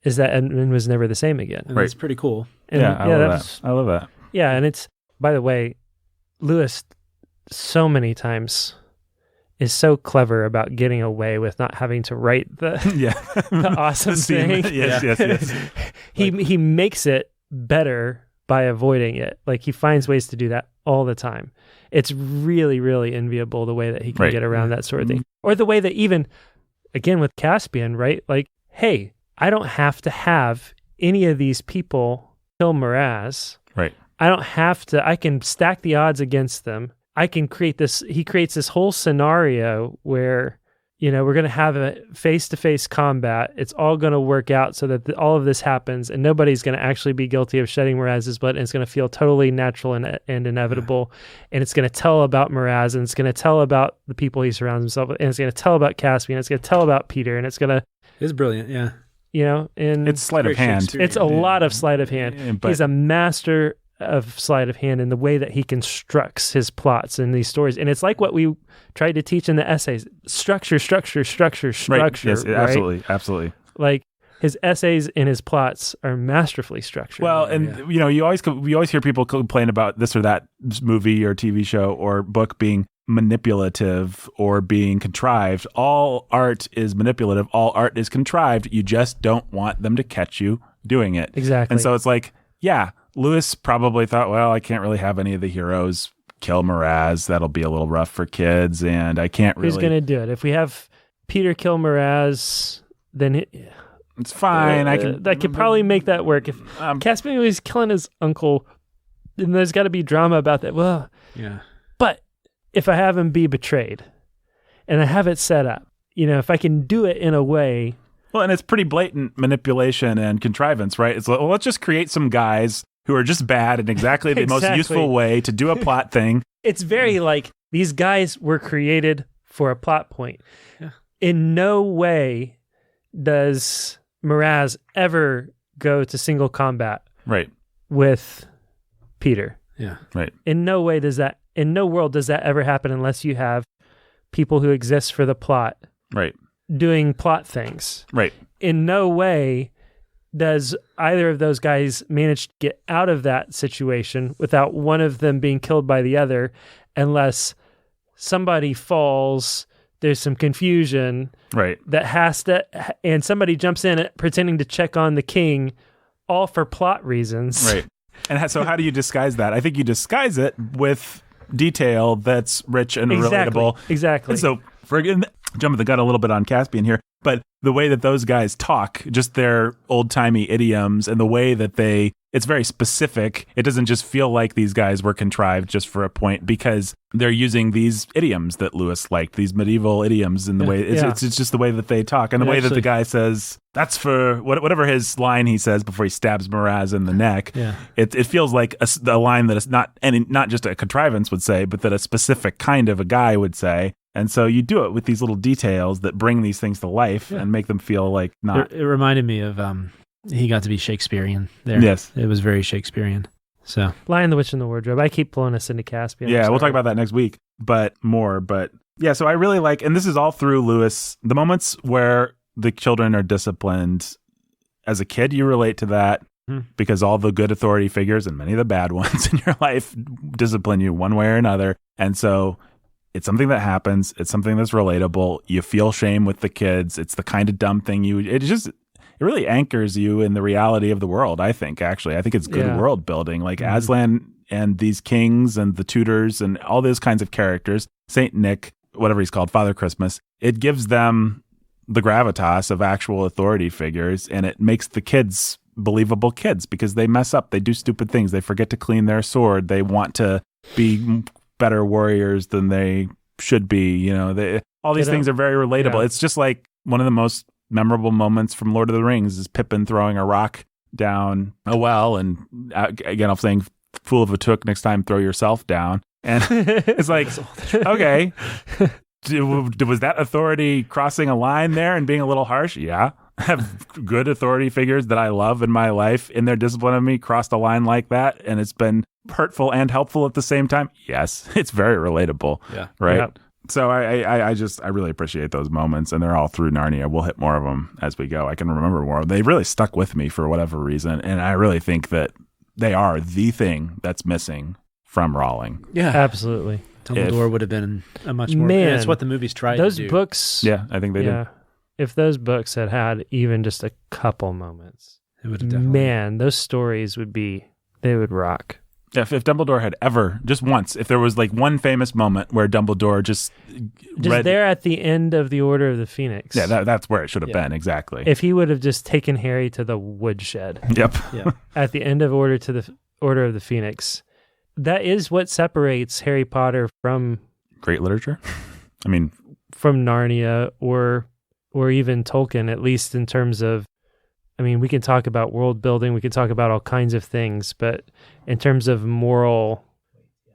is that Edmund was never the same again. And that's pretty cool. And I love that. Yeah, and it's, by the way, Lewis so many times is so clever about getting away with not having to write the the awesome thing. Yes. He makes it better by avoiding it. Like, he finds ways to do that all the time. It's really, really enviable the way that he can get around that sort of thing. Or the way that even, again, with Caspian, right? Like, hey, I don't have to have any of these people kill Miraz. Right. I don't have to, I can stack the odds against them. I can create this, he creates this whole scenario where, we're going to have a face-to-face combat. It's all going to work out so that all of this happens, and nobody's going to actually be guilty of shedding Miraz's blood, and it's going to feel totally natural and inevitable, and it's going to tell about Miraz, and it's going to tell about the people he surrounds himself with, and it's going to tell about Caspian, and it's going to tell about Peter, and it's going to... It's brilliant, yeah. And it's sleight of hand. It's a lot of sleight of hand. He's a master of sleight of hand in the way that he constructs his plots in these stories. And it's like what we tried to teach in the essays. Structure. Right. Yes, right? Absolutely. Like, his essays and his plots are masterfully structured. Well, and you always hear people complain about this or that movie or TV show or book being manipulative or being contrived. All art is manipulative. All art is contrived. You just don't want them to catch you doing it. Exactly. And so it's like, yeah, Lewis probably thought, well, I can't really have any of the heroes kill Miraz. That'll be a little rough for kids, and I can't really... Who's going to do it? If we have Peter kill Miraz, then... It's fine. I could probably make that work. If Caspian was killing his uncle, then there's got to be drama about that. Well, yeah. But if I have him be betrayed, and I have it set up, if I can do it in a way... Well, and it's pretty blatant manipulation and contrivance, right? It's like, well, let's just create some guys who are just bad in exactly the most useful way to do a plot thing. It's very like, these guys were created for a plot point. Yeah. In no way does Miraz ever go to single combat with Peter. Yeah. Right. In no world does that ever happen unless you have people who exist for the plot. Right. Doing plot things. Right. In no way does either of those guys manage to get out of that situation without one of them being killed by the other, unless somebody falls, there's some confusion that has to, and somebody jumps in pretending to check on the king, all for plot reasons. Right. And so how do you disguise that? I think you disguise it with detail that's rich and relatable. Exactly. And so, jumping the gun a little bit on Caspian here, but the way that those guys talk, just their old-timey idioms and the way that it's very specific. It doesn't just feel like these guys were contrived just for a point, because they're using these idioms that Lewis liked, these medieval idioms, in the way it's just the way that they talk and the way that the guy says, that's for whatever his line he says before he stabs Miraz in the neck. Yeah. It feels like a line that is not just a contrivance would say, but that a specific kind of a guy would say. And so you do it with these little details that bring these things to life and make them feel like not. It reminded me of he got to be Shakespearean there. Yes. It was very Shakespearean. So Lion, the Witch, and the Wardrobe. I keep pulling us into Caspian. Yeah, we'll talk about that next week, but yeah, so I really like, and this is all through Lewis, the moments where the children are disciplined. As a kid, you relate to that because all the good authority figures and many of the bad ones in your life discipline you one way or another. And so it's something that happens. It's something that's relatable. You feel shame with the kids. It's the kind of dumb thing it really anchors you in the reality of the world, I think, actually. I think it's good world building. Like Aslan and these kings and the tutors and all those kinds of characters, Saint Nick, whatever he's called, Father Christmas, it gives them the gravitas of actual authority figures, and it makes the kids believable kids because they mess up. They do stupid things. They forget to clean their sword. They want to be better warriors than they should be. All these things are very relatable. Yeah. It's just like one of the most memorable moments from Lord of the Rings is Pippin throwing a rock down a well. And again, I'm saying, fool of a took, next time throw yourself down. And it's like, okay, was that authority crossing a line there and being a little harsh? Yeah. Have good authority figures that I love in my life in their discipline of me crossed a line like that, and it's been hurtful and helpful at the same time? Yes, it's very relatable. Yeah. Right. Yeah. So I really appreciate those moments, and they're all through Narnia. We'll hit more of them as we go. I can remember more. They really stuck with me for whatever reason, and I really think that they are the thing that's missing from Rowling. Yeah, absolutely. Dumbledore would have been a much more. Man, it's what the movies tried those to do. Books. Yeah, I think they did. If those books had even just a couple moments, it would have definitely. Man, those stories they would rock. If Dumbledore had ever, just once, if there was like one famous moment where Dumbledore just read, there at the end of the Order of the Phoenix. Yeah, that's where it should have been, exactly. If he would have just taken Harry to the woodshed. Yep. At the end of Order of the Phoenix. That is what separates Harry Potter from... great literature? I mean... from Narnia or even Tolkien, at least in terms of... I mean, we can talk about world building, we can talk about all kinds of things, but in terms of moral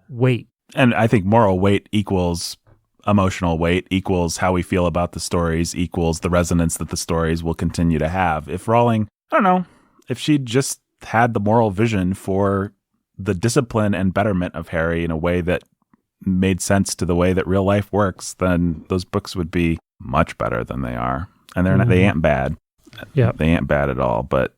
weight. And I think moral weight equals emotional weight, equals how we feel about the stories, equals the resonance that the stories will continue to have. If Rowling, I don't know, if she'd just had the moral vision for the discipline and betterment of Harry in a way that made sense to the way that real life works, then those books would be much better than they are. And they ain't bad. Yeah, they ain't bad at all. But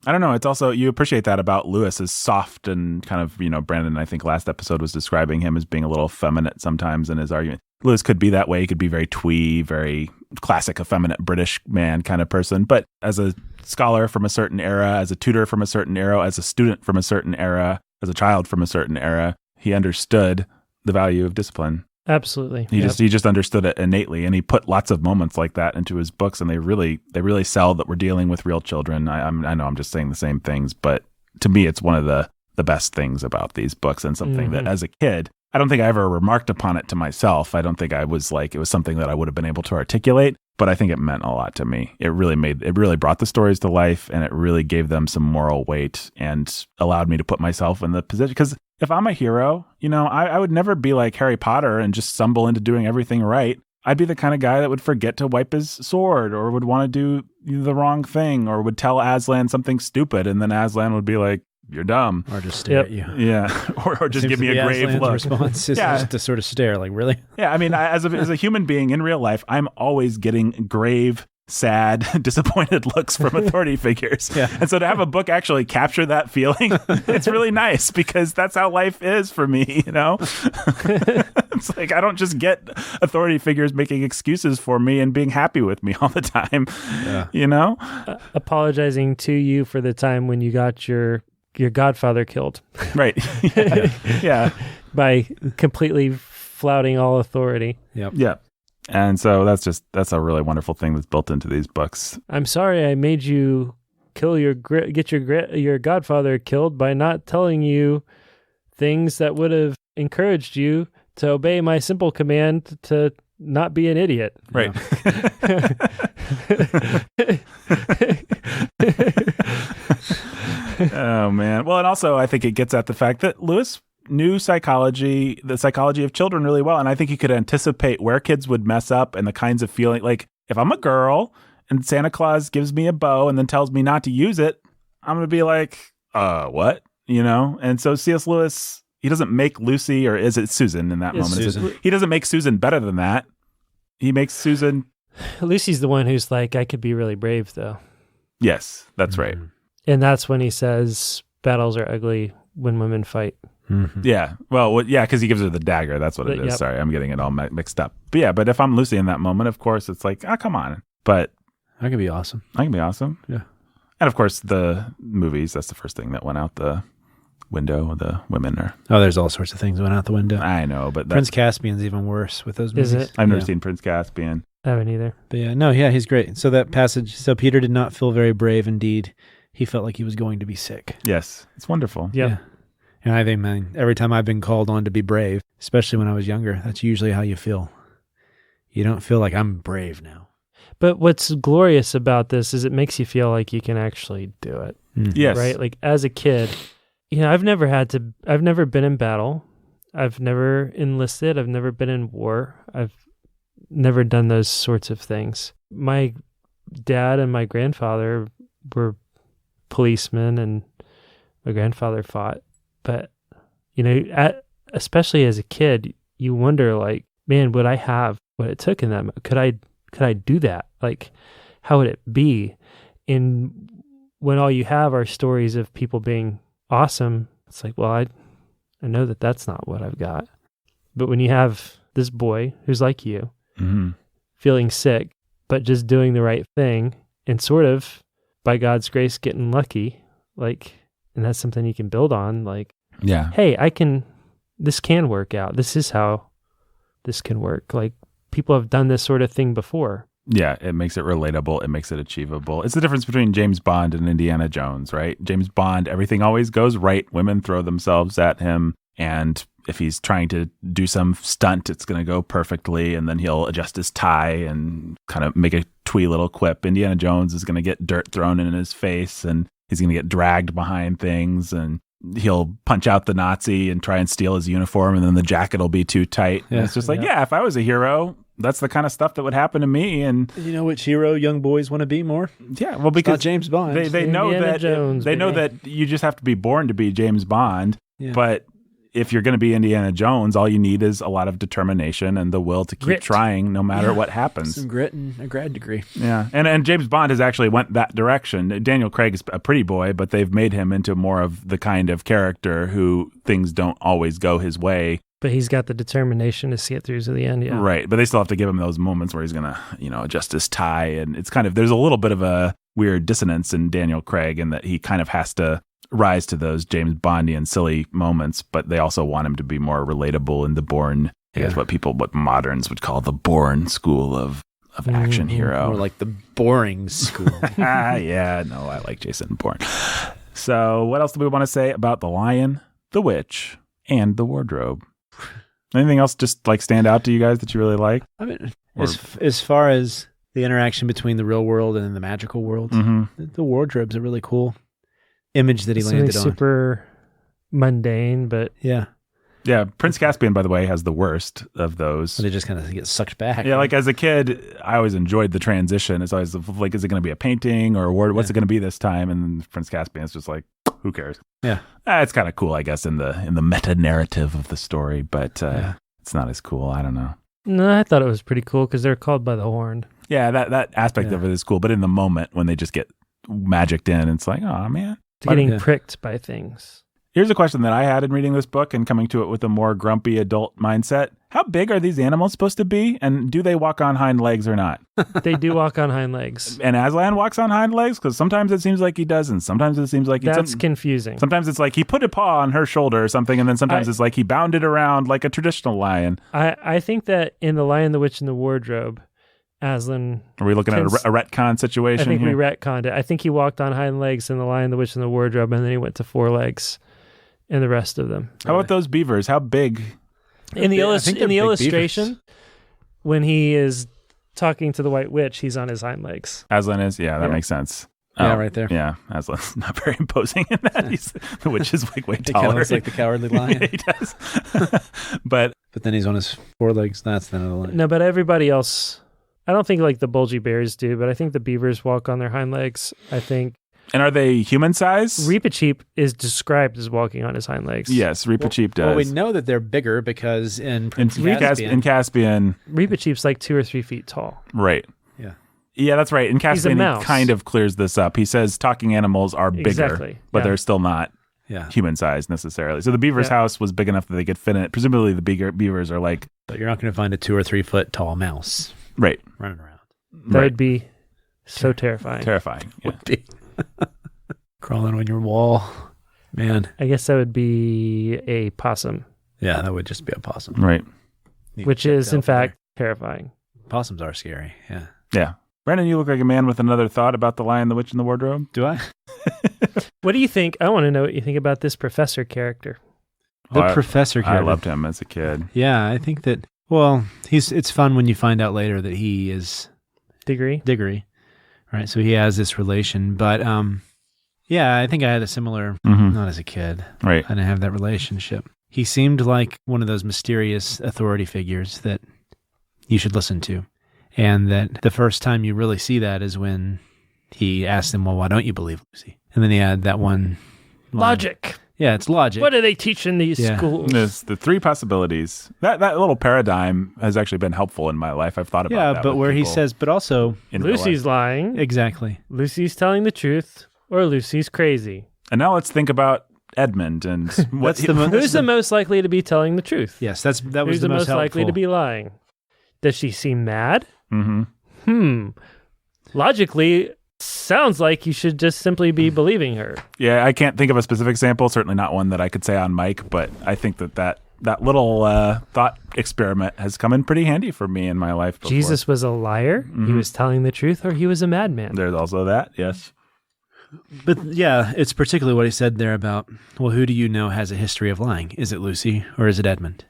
I don't know. It's also, you appreciate that about Lewis, as soft and kind of, Brandon, I think last episode was describing him as being a little effeminate sometimes in his argument. Lewis could be that way. He could be very twee, very classic effeminate British man kind of person. But as a scholar from a certain era, as a tutor from a certain era, as a student from a certain era, as a child from a certain era, he understood the value of discipline. Absolutely. He just understood it innately, and he put lots of moments like that into his books, and they really sell that we're dealing with real children. I know I'm just saying the same things, but to me, it's one of the best things about these books, and something that as a kid, I don't think I ever remarked upon it to myself. I don't think I was like, it was something that I would have been able to articulate, but I think it meant a lot to me. It really brought the stories to life, and it really gave them some moral weight and allowed me to put myself in the position. Because if I'm a hero, I would never be like Harry Potter and just stumble into doing everything right. I'd be the kind of guy that would forget to wipe his sword, or would want to do the wrong thing, or would tell Aslan something stupid, and then Aslan would be like, "You're dumb," or just stare at you. Yeah, or just give me a grave look. Response is just to sort of stare, like, really? Yeah, I mean, as a human being in real life, I'm always getting grave, sad, disappointed looks from authority figures. Yeah. And so to have a book actually capture that feeling, it's really nice, because that's how life is for me, It's like, I don't just get authority figures making excuses for me and being happy with me all the time, Apologizing to you for the time when you got your godfather killed. Right. Yeah. By completely flouting all authority. Yep. Yeah. And so that's a really wonderful thing that's built into these books. I'm sorry I made you get your godfather killed by not telling you things that would have encouraged you to obey my simple command to not be an idiot. Right. Oh, man. Well, and also I think it gets at the fact that Lewis knew the psychology of children really well. And I think he could anticipate where kids would mess up and the kinds of feeling. Like, if I'm a girl and Santa Claus gives me a bow and then tells me not to use it, I'm going to be like, what? And so C.S. Lewis, he doesn't make Lucy, or is it Susan in that moment? Susan. He doesn't make Susan better than that. He makes Susan... Lucy's the one who's like, I could be really brave, though. Yes, that's right. And that's when he says, battles are ugly when women fight. Mm-hmm. Yeah. Well, yeah, because he gives her the dagger. That's what it is. Yep. Sorry, I'm getting it all mixed up. But if I'm Lucy in that moment, of course, it's like, come on. But that could be awesome. I can be awesome. Yeah. And of course, the movies, that's the first thing that went out window. The women are. Oh, there's all sorts of things went out the window. I know, but Prince Caspian's even worse with those movies. Is it? I've never seen Prince Caspian. I haven't either. But yeah, he's great. So that passage, so Peter did not feel very brave indeed. He felt like he was going to be sick. Yes, it's wonderful. Yeah. And I think, man, every time I've been called on to be brave, especially when I was younger, that's usually how you feel. You don't feel like I'm brave now. But what's glorious about this is it makes you feel like you can actually do it. Yes. Right? Like as a kid, I've never been in battle. I've never enlisted. I've never been in war. I've never done those sorts of things. My dad and my grandfather were policemen, and my grandfather fought. But, especially as a kid, you wonder, like, man, would I have what it took in that? Could I do that? Like, how would it be? And when all you have are stories of people being awesome, it's like, well, I know that that's not what I've got. But when you have this boy who's like you, feeling sick, but just doing the right thing and sort of, by God's grace, getting lucky, like, and that's something you can build on, like, yeah, hey, this can work out. This is how this can work. Like, people have done this sort of thing before. Yeah, it makes it relatable. It makes it achievable. It's the difference between James Bond and Indiana Jones, right? James Bond, everything always goes right. Women throw themselves at him. And if he's trying to do some stunt, it's going to go perfectly. And then he'll adjust his tie and kind of make a twee little quip. Indiana Jones is going to get dirt thrown in his face, and he's going to get dragged behind things, and he'll punch out the Nazi and try and steal his uniform, and then the jacket will be too tight. Yeah. And it's just like, if I was a hero, that's the kind of stuff that would happen to me. And you know which hero young boys want to be more? Yeah, well, because it's not James Bond. They know that Jones, they know that you just have to be born to be James Bond. Yeah. But if you're going to be Indiana Jones, all you need is a lot of determination and the will to keep trying no matter what happens. Some grit and a grad degree. Yeah. And James Bond has actually went that direction. Daniel Craig is a pretty boy, but they've made him into more of the kind of character who things don't always go his way. But he's got the determination to see it through to the end, yeah. Right. But they still have to give him those moments where he's going to, adjust his tie. And it's kind of, there's a little bit of a weird dissonance in Daniel Craig in that he kind of has to rise to those James Bondian silly moments, but they also want him to be more relatable in the Bourne, I guess what moderns would call the Bourne school of action hero. Or like the boring school. Yeah, no, I like Jason Bourne. So what else do we want to say about The Lion, The Witch, and The Wardrobe? Anything else just like stand out to you guys that you really like? I mean, as far as the interaction between the real world and the magical world, the wardrobe's a really cool image that he landed on. Super mundane, but yeah. Prince Caspian, by the way, has the worst of those. They just kind of get sucked back. Yeah, like as a kid, I always enjoyed the transition. It's always like, is it going to be a painting or what's it going to be this time? And Prince Caspian is just like, who cares? Yeah, it's kind of cool, I guess, in the meta narrative of the story, but it's not as cool. I don't know. No, I thought it was pretty cool because they're called by the horn. Yeah, that aspect of it is cool, but in the moment when they just get magicked in, it's like, oh man. Getting pricked by things. Here's a question that I had in reading this book and coming to it with a more grumpy adult mindset. How big are these animals supposed to be? And do they walk on hind legs or not? They do walk on hind legs. And Aslan walks on hind legs? Because sometimes it seems like he doesn't. Sometimes it seems like he doesn't. That's confusing. Sometimes it's like he put a paw on her shoulder or something, and then sometimes it's like he bounded around like a traditional lion. I think that in The Lion, the Witch, and the Wardrobe, Aslan... Are we looking at a retcon situation? I think here? we retconned it. I think he walked on hind legs in The Lion, the Witch, and the Wardrobe, and then he went to 4 legs in the rest of them. How about those beavers? How big? In the illustration, beavers. When he is talking to the White Witch, he's on his hind legs. Aslan is? Yeah, that makes sense. Yeah, right there. Yeah, Aslan's not very imposing in that. The witch is like way taller. He looks like the Cowardly Lion. Yeah, he does. But then he's on his 4 legs. That's the end of the line. No, but everybody else... I don't think like the bulgy bears do, but I think the beavers walk on their hind legs. I think. And are they human size? Reepicheep is described as walking on his hind legs. Yes, Reepicheep does. Well, we know that they're bigger because in Caspian, Reepicheep's like 2 or 3 feet tall. Right. Yeah. Yeah, that's right. In Caspian, he kind of clears this up. He says talking animals are bigger, but they're still not human size necessarily. So the beaver's house was big enough that they could fit in it. Presumably the bigger beavers are like... But you're not going to find a 2 or 3 foot tall mouse. Right. Running around. That would be so terrifying. Terrifying. Yeah. Would be. Crawling on your wall. Man. I guess that would be a possum. Yeah, that would just be a possum. Right. Which is, in fact, terrifying. Possums are scary, yeah. Yeah. Brandon, you look like a man with another thought about The Lion, the Witch, and the Wardrobe. Do I? What do you think? I want to know what you think about this professor character. The professor character. I loved him as a kid. Yeah, I think that, well, it's fun when you find out later that he is... Diggory. Right, so he has this relation. But, yeah, I think I had a similar, not as a kid. Right. I didn't have that relationship. He seemed like one of those mysterious authority figures that you should listen to. And that the first time you really see that is when he asked him, well, why don't you believe Lucy? And then he had that one line. Logic. Yeah, it's logic. What do they teach in these schools? There's the three possibilities. That little paradigm has actually been helpful in my life. I've thought about that. Yeah, but where he says, but also... Lucy's lying. Exactly. Lucy's telling the truth, or Lucy's crazy. And now let's think about Edmund and who's the most likely to be telling the truth? Yes, that was who's the most likely to be lying? Does she seem mad? Logically, sounds like you should just simply be believing her. Yeah, I can't think of a specific sample, certainly not one that I could say on mic, but I think that little thought experiment has come in pretty handy for me in my life before. Jesus was a liar? He was telling the truth, or he was a madman? There's also that, yes. But yeah, it's particularly what he said there about, well, who do you know has a history of lying? Is it Lucy or is it Edmund?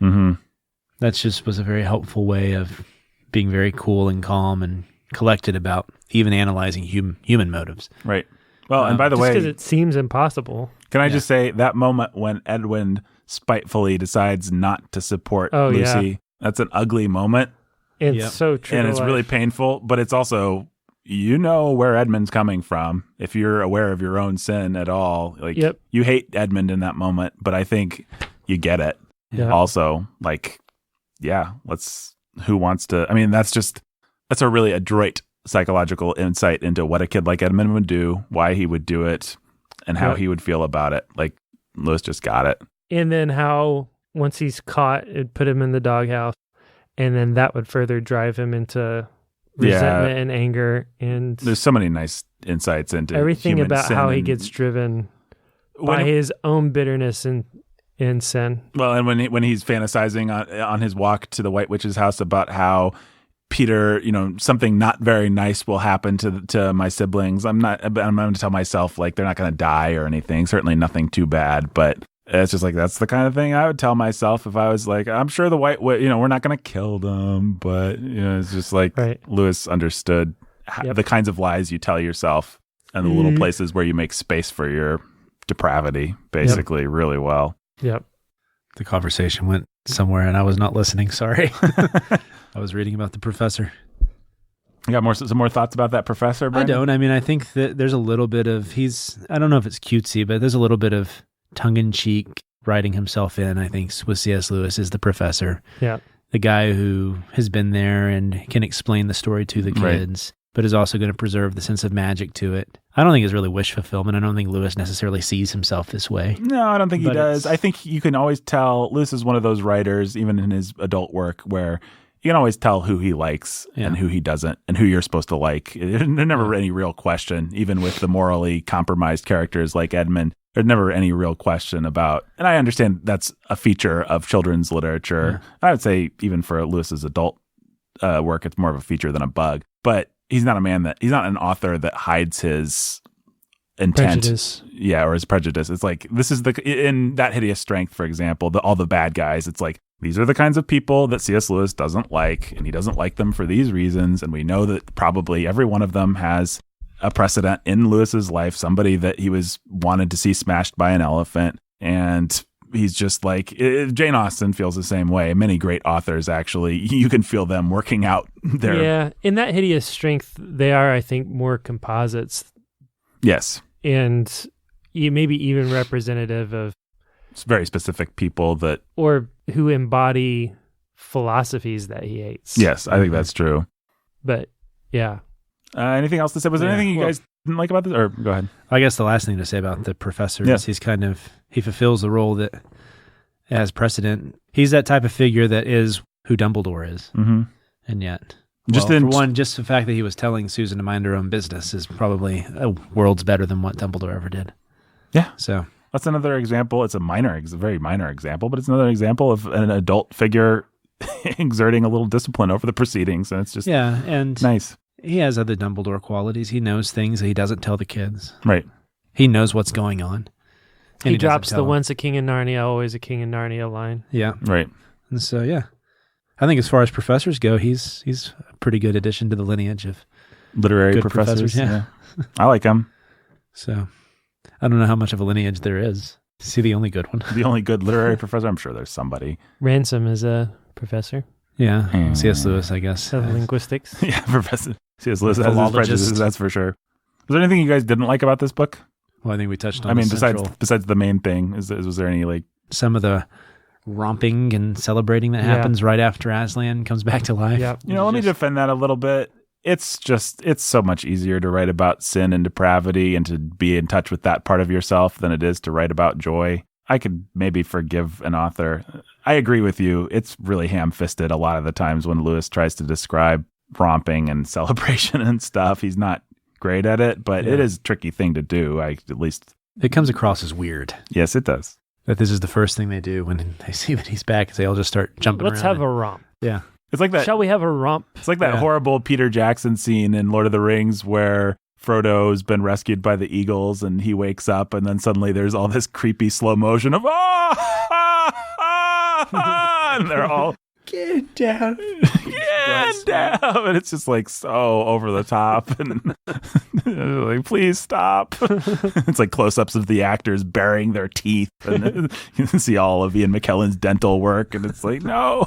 That just was a very helpful way of being very cool and calm and collected about even analyzing human motives. Right. Well, and by the way... because it seems impossible. Can I just say, that moment when Edwin spitefully decides not to support Lucy, that's an ugly moment. It's so true. And it's really painful, but it's also... You know where Edmund's coming from if you're aware of your own sin at all. Like you hate Edmund in that moment, but I think you get it. Yeah. Also, like, who wants to? I mean, that's a really adroit psychological insight into what a kid like Edmund would do, why he would do it, and how he would feel about it. Like Lewis just got it. And then how once he's caught, it put him in the doghouse, and then that would further drive him into resentment and anger, and there's so many nice insights into everything about how he gets driven by his own bitterness and sin. Well, and when he's fantasizing on his walk to the White Witch's house about how Peter, something not very nice will happen to my siblings. I'm going to tell myself like they're not going to die or anything. Certainly nothing too bad, but it's just like, that's the kind of thing I would tell myself if I was like, I'm sure the White Witch, we're not going to kill them, but it's just like Lewis understood the kinds of lies you tell yourself and the little places where you make space for your depravity, basically, really well. Yep. The conversation went somewhere and I was not listening. Sorry. I was reading about the professor. You got some more thoughts about that professor, Brandon? I don't. I mean, I think that there's a little bit of, I don't know if it's cutesy, but there's a little bit of tongue-in-cheek writing himself in, I think, with C.S. Lewis is the professor. Yeah. The guy who has been there and can explain the story to the kids, but is also going to preserve the sense of magic to it. I don't think it's really wish fulfillment. I don't think Lewis necessarily sees himself this way. No, I don't think he does. I think you can always tell Lewis is one of those writers, even in his adult work, where you can always tell who he likes and who he doesn't and who you're supposed to like. There's never any real question, even with the morally compromised characters like Edmund. There's never any real question about, and I understand that's a feature of children's literature. I would say even for Lewis's adult work, it's more of a feature than a bug. But he's not he's not an author that hides his intent. Prejudice. Yeah, or his prejudice. It's like, this is in That Hideous Strength, for example, all the bad guys, it's like, these are the kinds of people that C.S. Lewis doesn't like, and he doesn't like them for these reasons. And we know that probably every one of them has a precedent in Lewis's life, somebody that he wanted to see smashed by an elephant. And he's just like, Jane Austen feels the same way. Many great authors, actually, you can feel them working out their... Yeah, in That Hideous Strength, they are, I think, more composites. Yes. And maybe even representative of... It's very specific people that... Or who embody philosophies that he hates. Yes, I think that's true. But, yeah. Anything else to say? Was there anything you guys didn't like about this? Or go ahead. I guess the last thing to say about the professor is he fulfills the role that has precedent. He's that type of figure that is who Dumbledore is. Mm-hmm. And yet, just the fact that he was telling Susan to mind her own business is probably worlds better than what Dumbledore ever did. Yeah. So That's another example. It's a very minor example, but it's another example of an adult figure exerting a little discipline over the proceedings, and it's just and nice. He has other Dumbledore qualities. He knows things that he doesn't tell the kids. Right. He knows what's going on. And he drops the once a king in Narnia, always a king in Narnia line. Yeah. Right. And so, I think as far as professors go, he's a pretty good addition to the lineage of literary professors. Yeah. I like him. So I don't know how much of a lineage there is. Is he the only good one? The only good literary professor? I'm sure there's somebody. Ransom is a professor. Yeah. C.S. Lewis, I guess. Of linguistics. Yeah, Professor C.S. Lewis has his prejudices, that's for sure. Was there anything you guys didn't like about this book? Well, I think we touched on besides the main thing, was there any like... Some of the romping and celebrating that happens right after Aslan comes back to life. Yeah. Let me defend that a little bit. It's so much easier to write about sin and depravity and to be in touch with that part of yourself than it is to write about joy. I could maybe forgive an author. I agree with you. It's really ham-fisted a lot of the times when Lewis tries to describe romping and celebration and stuff. He's not great at it, but it is a tricky thing to do. At least it comes across as weird. Yes, it does. That this is the first thing they do when they see that he's back. They all just start jumping around. Let's have a romp. Yeah. It's like that. Shall we have a romp? It's like that horrible Peter Jackson scene in Lord of the Rings where Frodo's been rescued by the eagles and he wakes up and then suddenly there's all this creepy slow motion of and they're all get down, and it's just like so over the top and like please stop. It's like close-ups of the actors burying their teeth and you can see all of Ian McKellen's dental work and it's like no.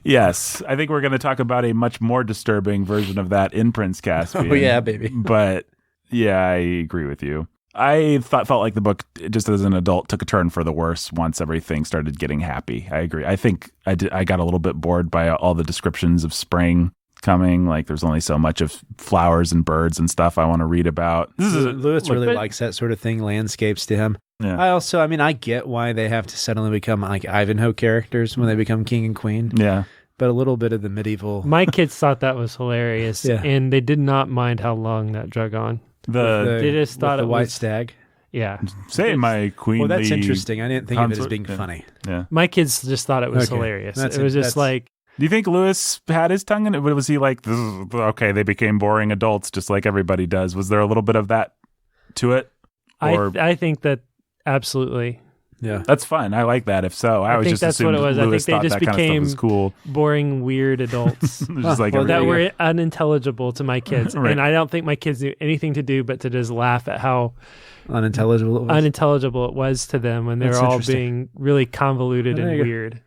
Yes, I think we're going to talk about a much more disturbing version of that in Prince Caspian. Oh yeah, baby. But yeah, I agree with you. I felt like the book, just as an adult, took a turn for the worse once everything started getting happy. I agree. I think I got a little bit bored by all the descriptions of spring coming. Like there's only so much of flowers and birds and stuff I want to read about. Lewis really likes that sort of thing, landscapes to him. Yeah. I get why they have to suddenly become like Ivanhoe characters when they become king and queen. Yeah. But a little bit of the medieval... My kids thought that was hilarious, and they did not mind how long that drug on. They just thought it was... the white stag? Yeah. Say my queenly... Well, that's interesting. I didn't think of it as being funny. Yeah. My kids just thought it was hilarious. It was just like... Do you think Lewis had his tongue in it? Was he like, okay, they became boring adults just like everybody does? Was there a little bit of that to it? Or... I think that absolutely... Yeah, that's fun. I like that. If so, I always just assumed what it was. Lewis I think they just became was cool. Boring, weird adults just like that were unintelligible to my kids, right. And I don't think my kids knew anything to do but to just laugh at how unintelligible it was to them when they were all being really convoluted and weird.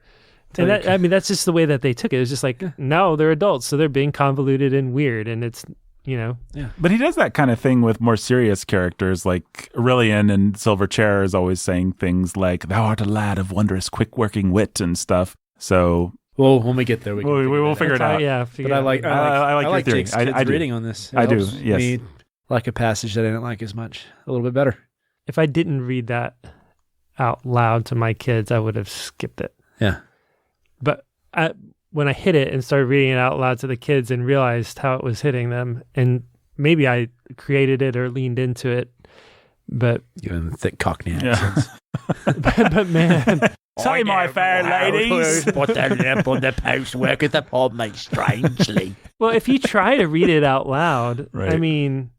And that's just the way that they took it. It was just like, no, they're adults, so they're being convoluted and weird, and it's. Yeah. But he does that kind of thing with more serious characters, like Aurelian and Silver Chair is always saying things like, thou art a lad of wondrous quick-working wit and stuff. So... Well, when we get there, we'll figure it out. Yeah, but I like your theory. Jake's kids reading on this. I do, yes. Me like a passage that I didn't like as much. A little bit better. If I didn't read that out loud to my kids, I would have skipped it. Yeah. But when I hit it and started reading it out loud to the kids and realized how it was hitting them, and maybe I created it or leaned into it, but even the thick Cockney accents. but man, say my fair ladies, put the lamp on the post, worketh upon me strangely. Well, if you try to read it out loud, right. I mean,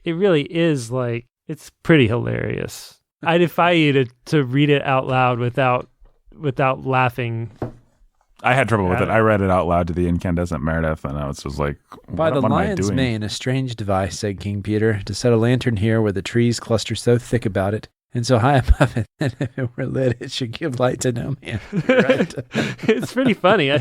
it really is like it's pretty hilarious. I defy you to read it out loud without laughing. I had trouble with it. I read it out loud to the incandescent Meredith, and I was just like, by the lion's mane, a strange device, said King Peter, to set a lantern here where the trees cluster so thick about it, and so high above it, that if it were lit, it should give light to no man. Right? It's pretty funny.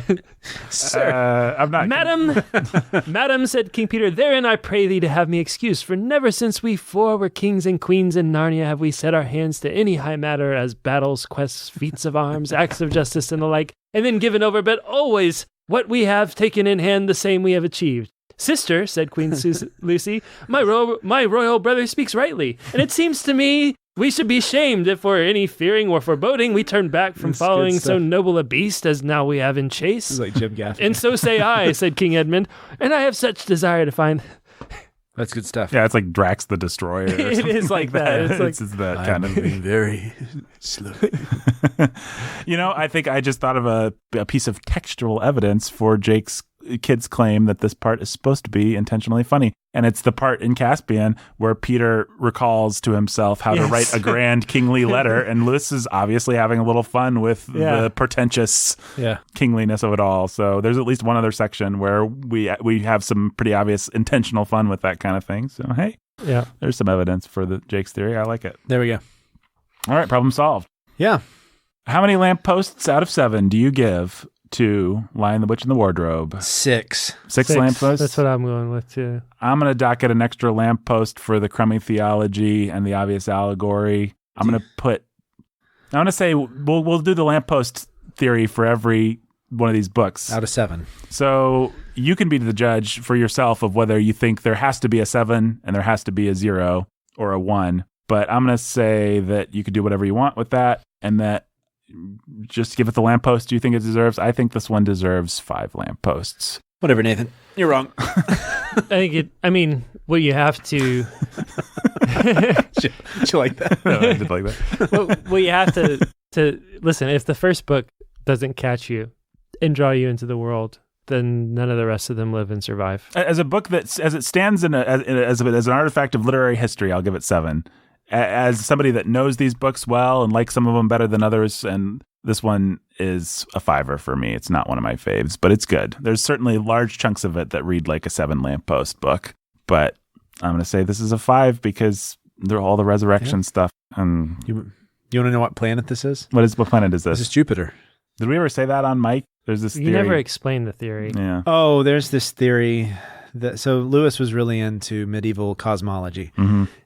Sir, I'm not... Madam, said King Peter, therein I pray thee to have me excused, for never since we four were kings and queens in Narnia have we set our hands to any high matter as battles, quests, feats of arms, acts of justice, and the like, and then given over, but always what we have taken in hand, the same we have achieved. Sister, said Queen Lucy, my royal brother speaks rightly, and it seems to me we should be shamed if for any fearing or foreboding we turn back from following so noble a beast as now we have in chase. It's like Jim Gaffney. And so say I, said King Edmund, and I have such desire to find... That's good stuff. Yeah, it's like Drax the Destroyer. Or It something is like that. It's like, it's just that kind of moving very slowly. I think I just thought of a piece of textual evidence for Jake's kid's claim that this part is supposed to be intentionally funny. And it's the part in Caspian where Peter recalls to himself how to write a grand kingly letter. And Lewis is obviously having a little fun with the pretentious kingliness of it all. So there's at least one other section where we have some pretty obvious intentional fun with that kind of thing. So, hey, there's some evidence for the Jake's theory. I like it. There we go. All right, problem solved. Yeah. How many lampposts out of 7 do you give to Lion, the Witch, and the Wardrobe? 6. 6 lampposts? That's what I'm going with, too. I'm going to docket an extra lamppost for the crummy theology and the obvious allegory. I'm going to say we'll do the lamppost theory for every one of these books. Out of 7. So you can be the judge for yourself of whether you think there has to be a 7 and there has to be a 0 or a 1. But I'm going to say that you could do whatever you want with that, and that just give it the lamppost you think it deserves. I think this one deserves 5 lampposts. Whatever, Nathan. You're wrong. What you have to... Did you like that? No, I did like that. Well, you have to listen, if the first book doesn't catch you and draw you into the world, then none of the rest of them live and survive. As a book that, as it stands as an artifact of literary history, I'll give it 7. As somebody that knows these books well and likes some of them better than others, and this one is a 5 for me. It's not one of my faves, but it's good. There's certainly large chunks of it that read like a 7 lamppost book, but I'm going to say this is a 5 because they're all the resurrection stuff. And you want to know what planet this is? What planet is this? This is Jupiter. Did we ever say that on Mike? There's this theory. You never explained the theory. Yeah. Oh, there's this theory so Lewis was really into medieval cosmology,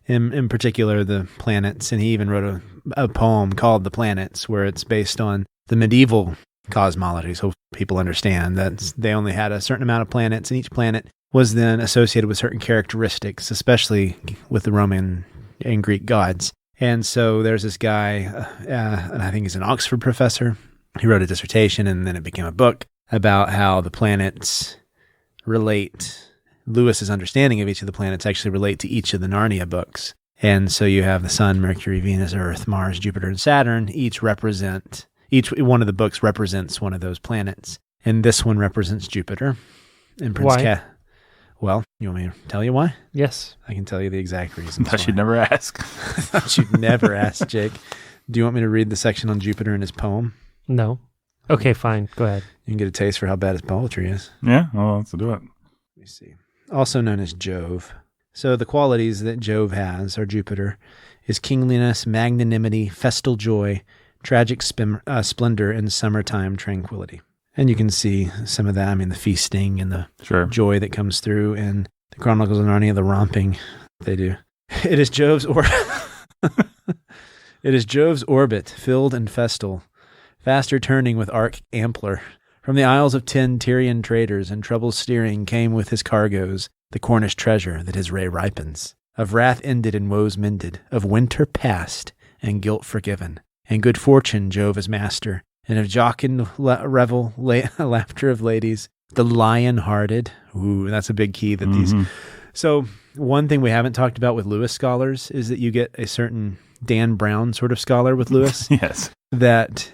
in particular the planets, and he even wrote a poem called "The Planets," where it's based on the medieval cosmology. So people understand that they only had a certain amount of planets, and each planet was then associated with certain characteristics, especially with the Roman and Greek gods. And so there's this guy, and I think he's an Oxford professor. He wrote a dissertation, and then it became a book about how the planets relate. Lewis's understanding of each of the planets actually relate to each of the Narnia books. And so you have the Sun, Mercury, Venus, Earth, Mars, Jupiter, and Saturn. Each one of the books represents one of those planets. And this one represents Jupiter. And Why? Well, you want me to tell you why? Yes. I can tell you the exact reasons. Thought you'd never ask. I thought you'd never ask, Jake. Do you want me to read the section on Jupiter in his poem? No. Okay, fine. Go ahead. You can get a taste for how bad his poetry is. Yeah, well, let's do it. Let me see. Also known as Jove. So the qualities that Jove has, or Jupiter, is kingliness, magnanimity, festal joy, tragic splendor, and summertime tranquility. And you can see some of that. I mean, the feasting and the joy that comes through in the Chronicles of Narnia, the romping they do. It is Jove's orbit, filled and festal, faster turning with arc ampler. From the isles of Tin, Tyrian traders and troubled steering came with his cargoes, the Cornish treasure that his ray ripens. Of wrath ended and woes mended, of winter past and guilt forgiven, and good fortune Jove is master, and of jocund revel, laughter of ladies, the lion-hearted. Ooh, that's a big key that these... So one thing we haven't talked about with Lewis scholars is that you get a certain Dan Brown sort of scholar with Lewis. Yes. That...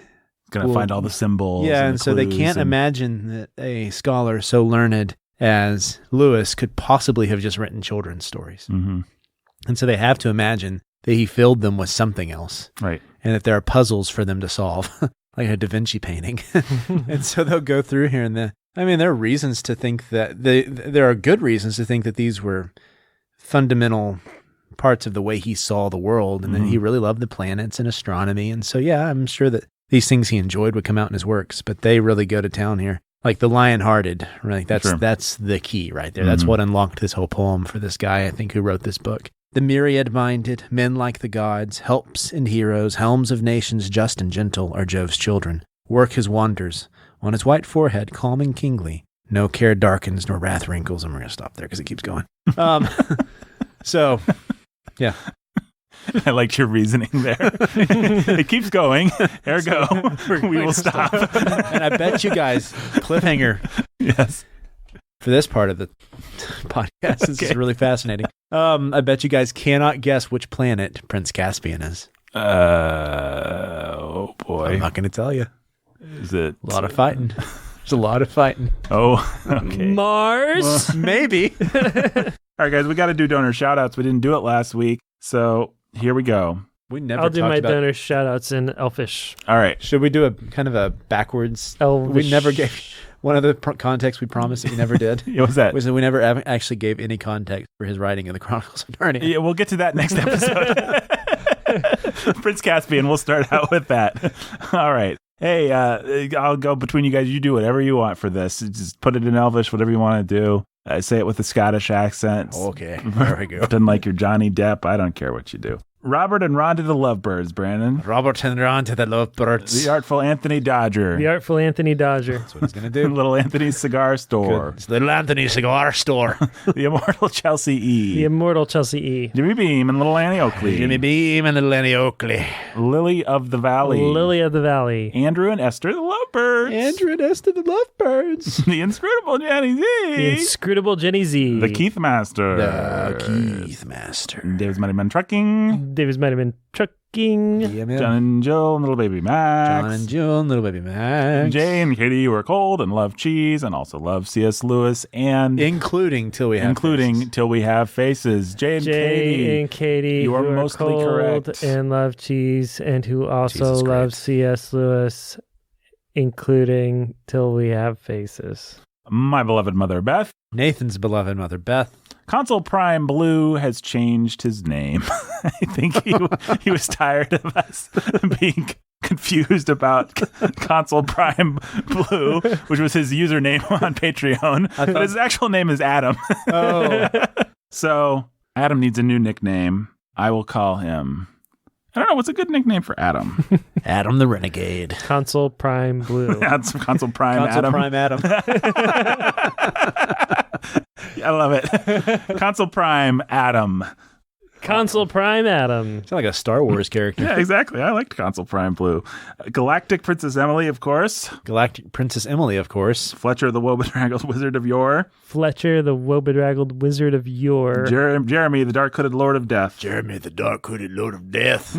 Going to find all the symbols. Yeah, and so they can't imagine that a scholar so learned as Lewis could possibly have just written children's stories. And so they have to imagine that he filled them with something else. Right. And that there are puzzles for them to solve, like a Da Vinci painting. And so they'll go through here and there are reasons to think that there are good reasons to think that these were fundamental parts of the way he saw the world. And then he really loved the planets and astronomy. And so, yeah, I'm sure that these things he enjoyed would come out in his works, but they really go to town here. Like the lion-hearted, right? That's the key right there. That's what unlocked this whole poem for this guy, I think, who wrote this book. The myriad-minded, men like the gods, helps and heroes, helms of nations just and gentle are Jove's children. Work his wonders on his white forehead, calm and kingly. No care darkens nor wrath wrinkles. And we're going to stop there because it keeps going. So, yeah. I liked your reasoning there. It keeps going. Ergo, we will stop. And I bet you guys, cliffhanger. Yes. For this part of the podcast. This is really fascinating. I bet you guys cannot guess which planet Prince Caspian is. Oh boy. I'm not going to tell you. Is it A lot of fighting. There's a lot of fighting. Oh, okay. Mars? Maybe. All right, guys, we got to do donor shout outs. We didn't do it last week. So here we go. We never I'll do my talked about... donor shout outs in Elfish. All right. Should we do a kind of a backwards? Elvish. We never gave one of the context we promised that we never did. What was that? Was that we never actually gave any context for his writing of the Chronicles of Narnia. Yeah, we'll get to that next episode. Prince Caspian, we'll start out with that. All right. Hey, I'll go between you guys. You do whatever you want for this. Just put it in Elvish, whatever you want to do. Say it with a Scottish accent. Okay, there we go. Pretend like you're Johnny Depp. I don't care what you do. Robert and Rhonda the Lovebirds, Brandon. Robert and Ron to the Lovebirds. The Artful Anthony Dodger. The Artful Anthony Dodger. That's what he's going to do. Little Anthony's Cigar Store. It's Little Anthony Cigar Store. The Immortal Chelsea E. The Immortal Chelsea E. Jimmy Beam and Little Annie Oakley. Jimmy Beam and Little Annie Oakley. Lily of the Valley. Lily of the Valley. Andrew and Esther the Lovebirds. Andrew and Esther the Lovebirds. The Inscrutable Jenny Z. The Inscrutable Jenny Z. The Keith Master. The Keith Master. Dave's Mighty Men Trucking. David's Mighty Men Trucking. Yeah, man. John and Jill and Little Baby Max. John and Jill and Little Baby Max. Jay and Katie were cold and love cheese and also love C.S. Lewis and Including Till We Have Faces. Till We Have Faces. Jay and Katie, you are who mostly cold correct. and love cheese, and who also Jesus love Christ. C.S. Lewis, including Till We Have Faces. My beloved mother Beth. Nathan's beloved mother, Beth. Console Prime Blue has changed his name. I think he was tired of us being confused about Console Prime Blue, which was his username on Patreon. But his actual name is Adam. Oh. So Adam needs a new nickname. I will call him... I don't know. What's a good nickname for Adam? Adam the Renegade. Console Prime Blue. That's Console Prime Console Adam. Prime Adam. I love it. Console Prime Adam. Console Prime Adam. Sound like a Star Wars character. Yeah, exactly. I liked Console Prime Blue. Galactic Princess Emily, of course. Galactic Princess Emily, of course. Fletcher the Wobedraggled Wizard of Yore. Fletcher the Wobedraggled Wizard of Yore. Jeremy the Dark-Hooded Lord of Death. Jeremy the Dark-Hooded Lord of Death.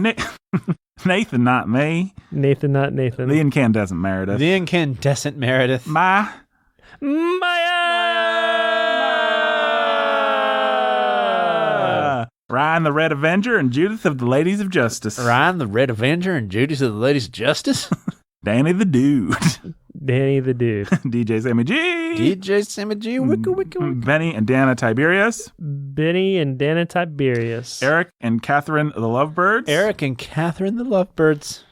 Nathan, not me. Nathan, not Nathan. The Incandescent Meredith. The Incandescent Meredith. Maya. Ryan the Red Avenger and Judith of the Ladies of Justice. Ryan the Red Avenger and Judas of the Ladies of Justice. Danny the Dude. Danny the Dude. DJ Sammy G. DJ Sammy G. Wicka, wicka, wicka. Benny and Dana Tiberius. Benny and Dana Tiberius. Eric and Catherine the Lovebirds. Eric and Catherine the Lovebirds.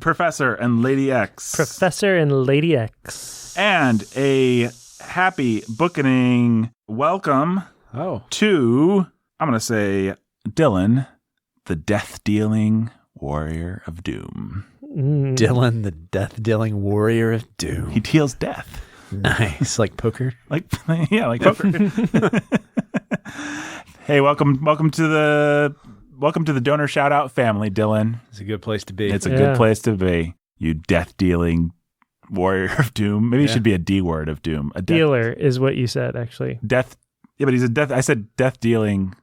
Professor and Lady X. Professor and Lady X. And a happy bookening welcome to, I'm going to say, Dylan, the death-dealing warrior of doom. Dylan, the death-dealing warrior of doom. He deals death. Nice, like poker. Like poker. Hey, welcome to the donor shout out family, Dylan. It's a good place to be. It's a good place to be. You death-dealing warrior of doom. Maybe it should be a D word of doom. A dealer is what you said, actually. Death. Yeah, but he's a death. I said death-dealing.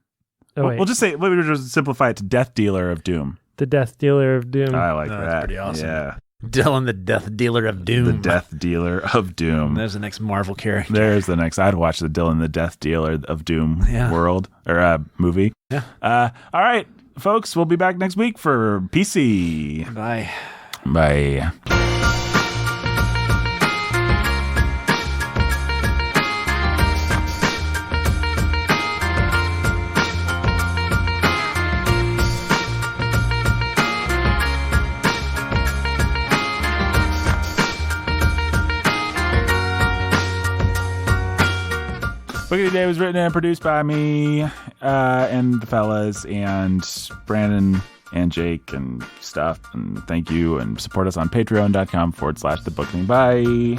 Oh, we'll just say, we'll just simplify it to death dealer of doom. The death dealer of doom. I like that. That's pretty awesome. Yeah. Dylan, the death dealer of doom. The death dealer of doom. There's the next Marvel character. There's the next. I'd watch the Dylan, the death dealer of doom world or movie. Yeah. All right, folks, we'll be back next week for PC. Bye. Bye. Bookening Today was written and produced by me and the fellas and Brandon and Jake and stuff. And thank you. And support us on patreon.com/thebookening. Bye.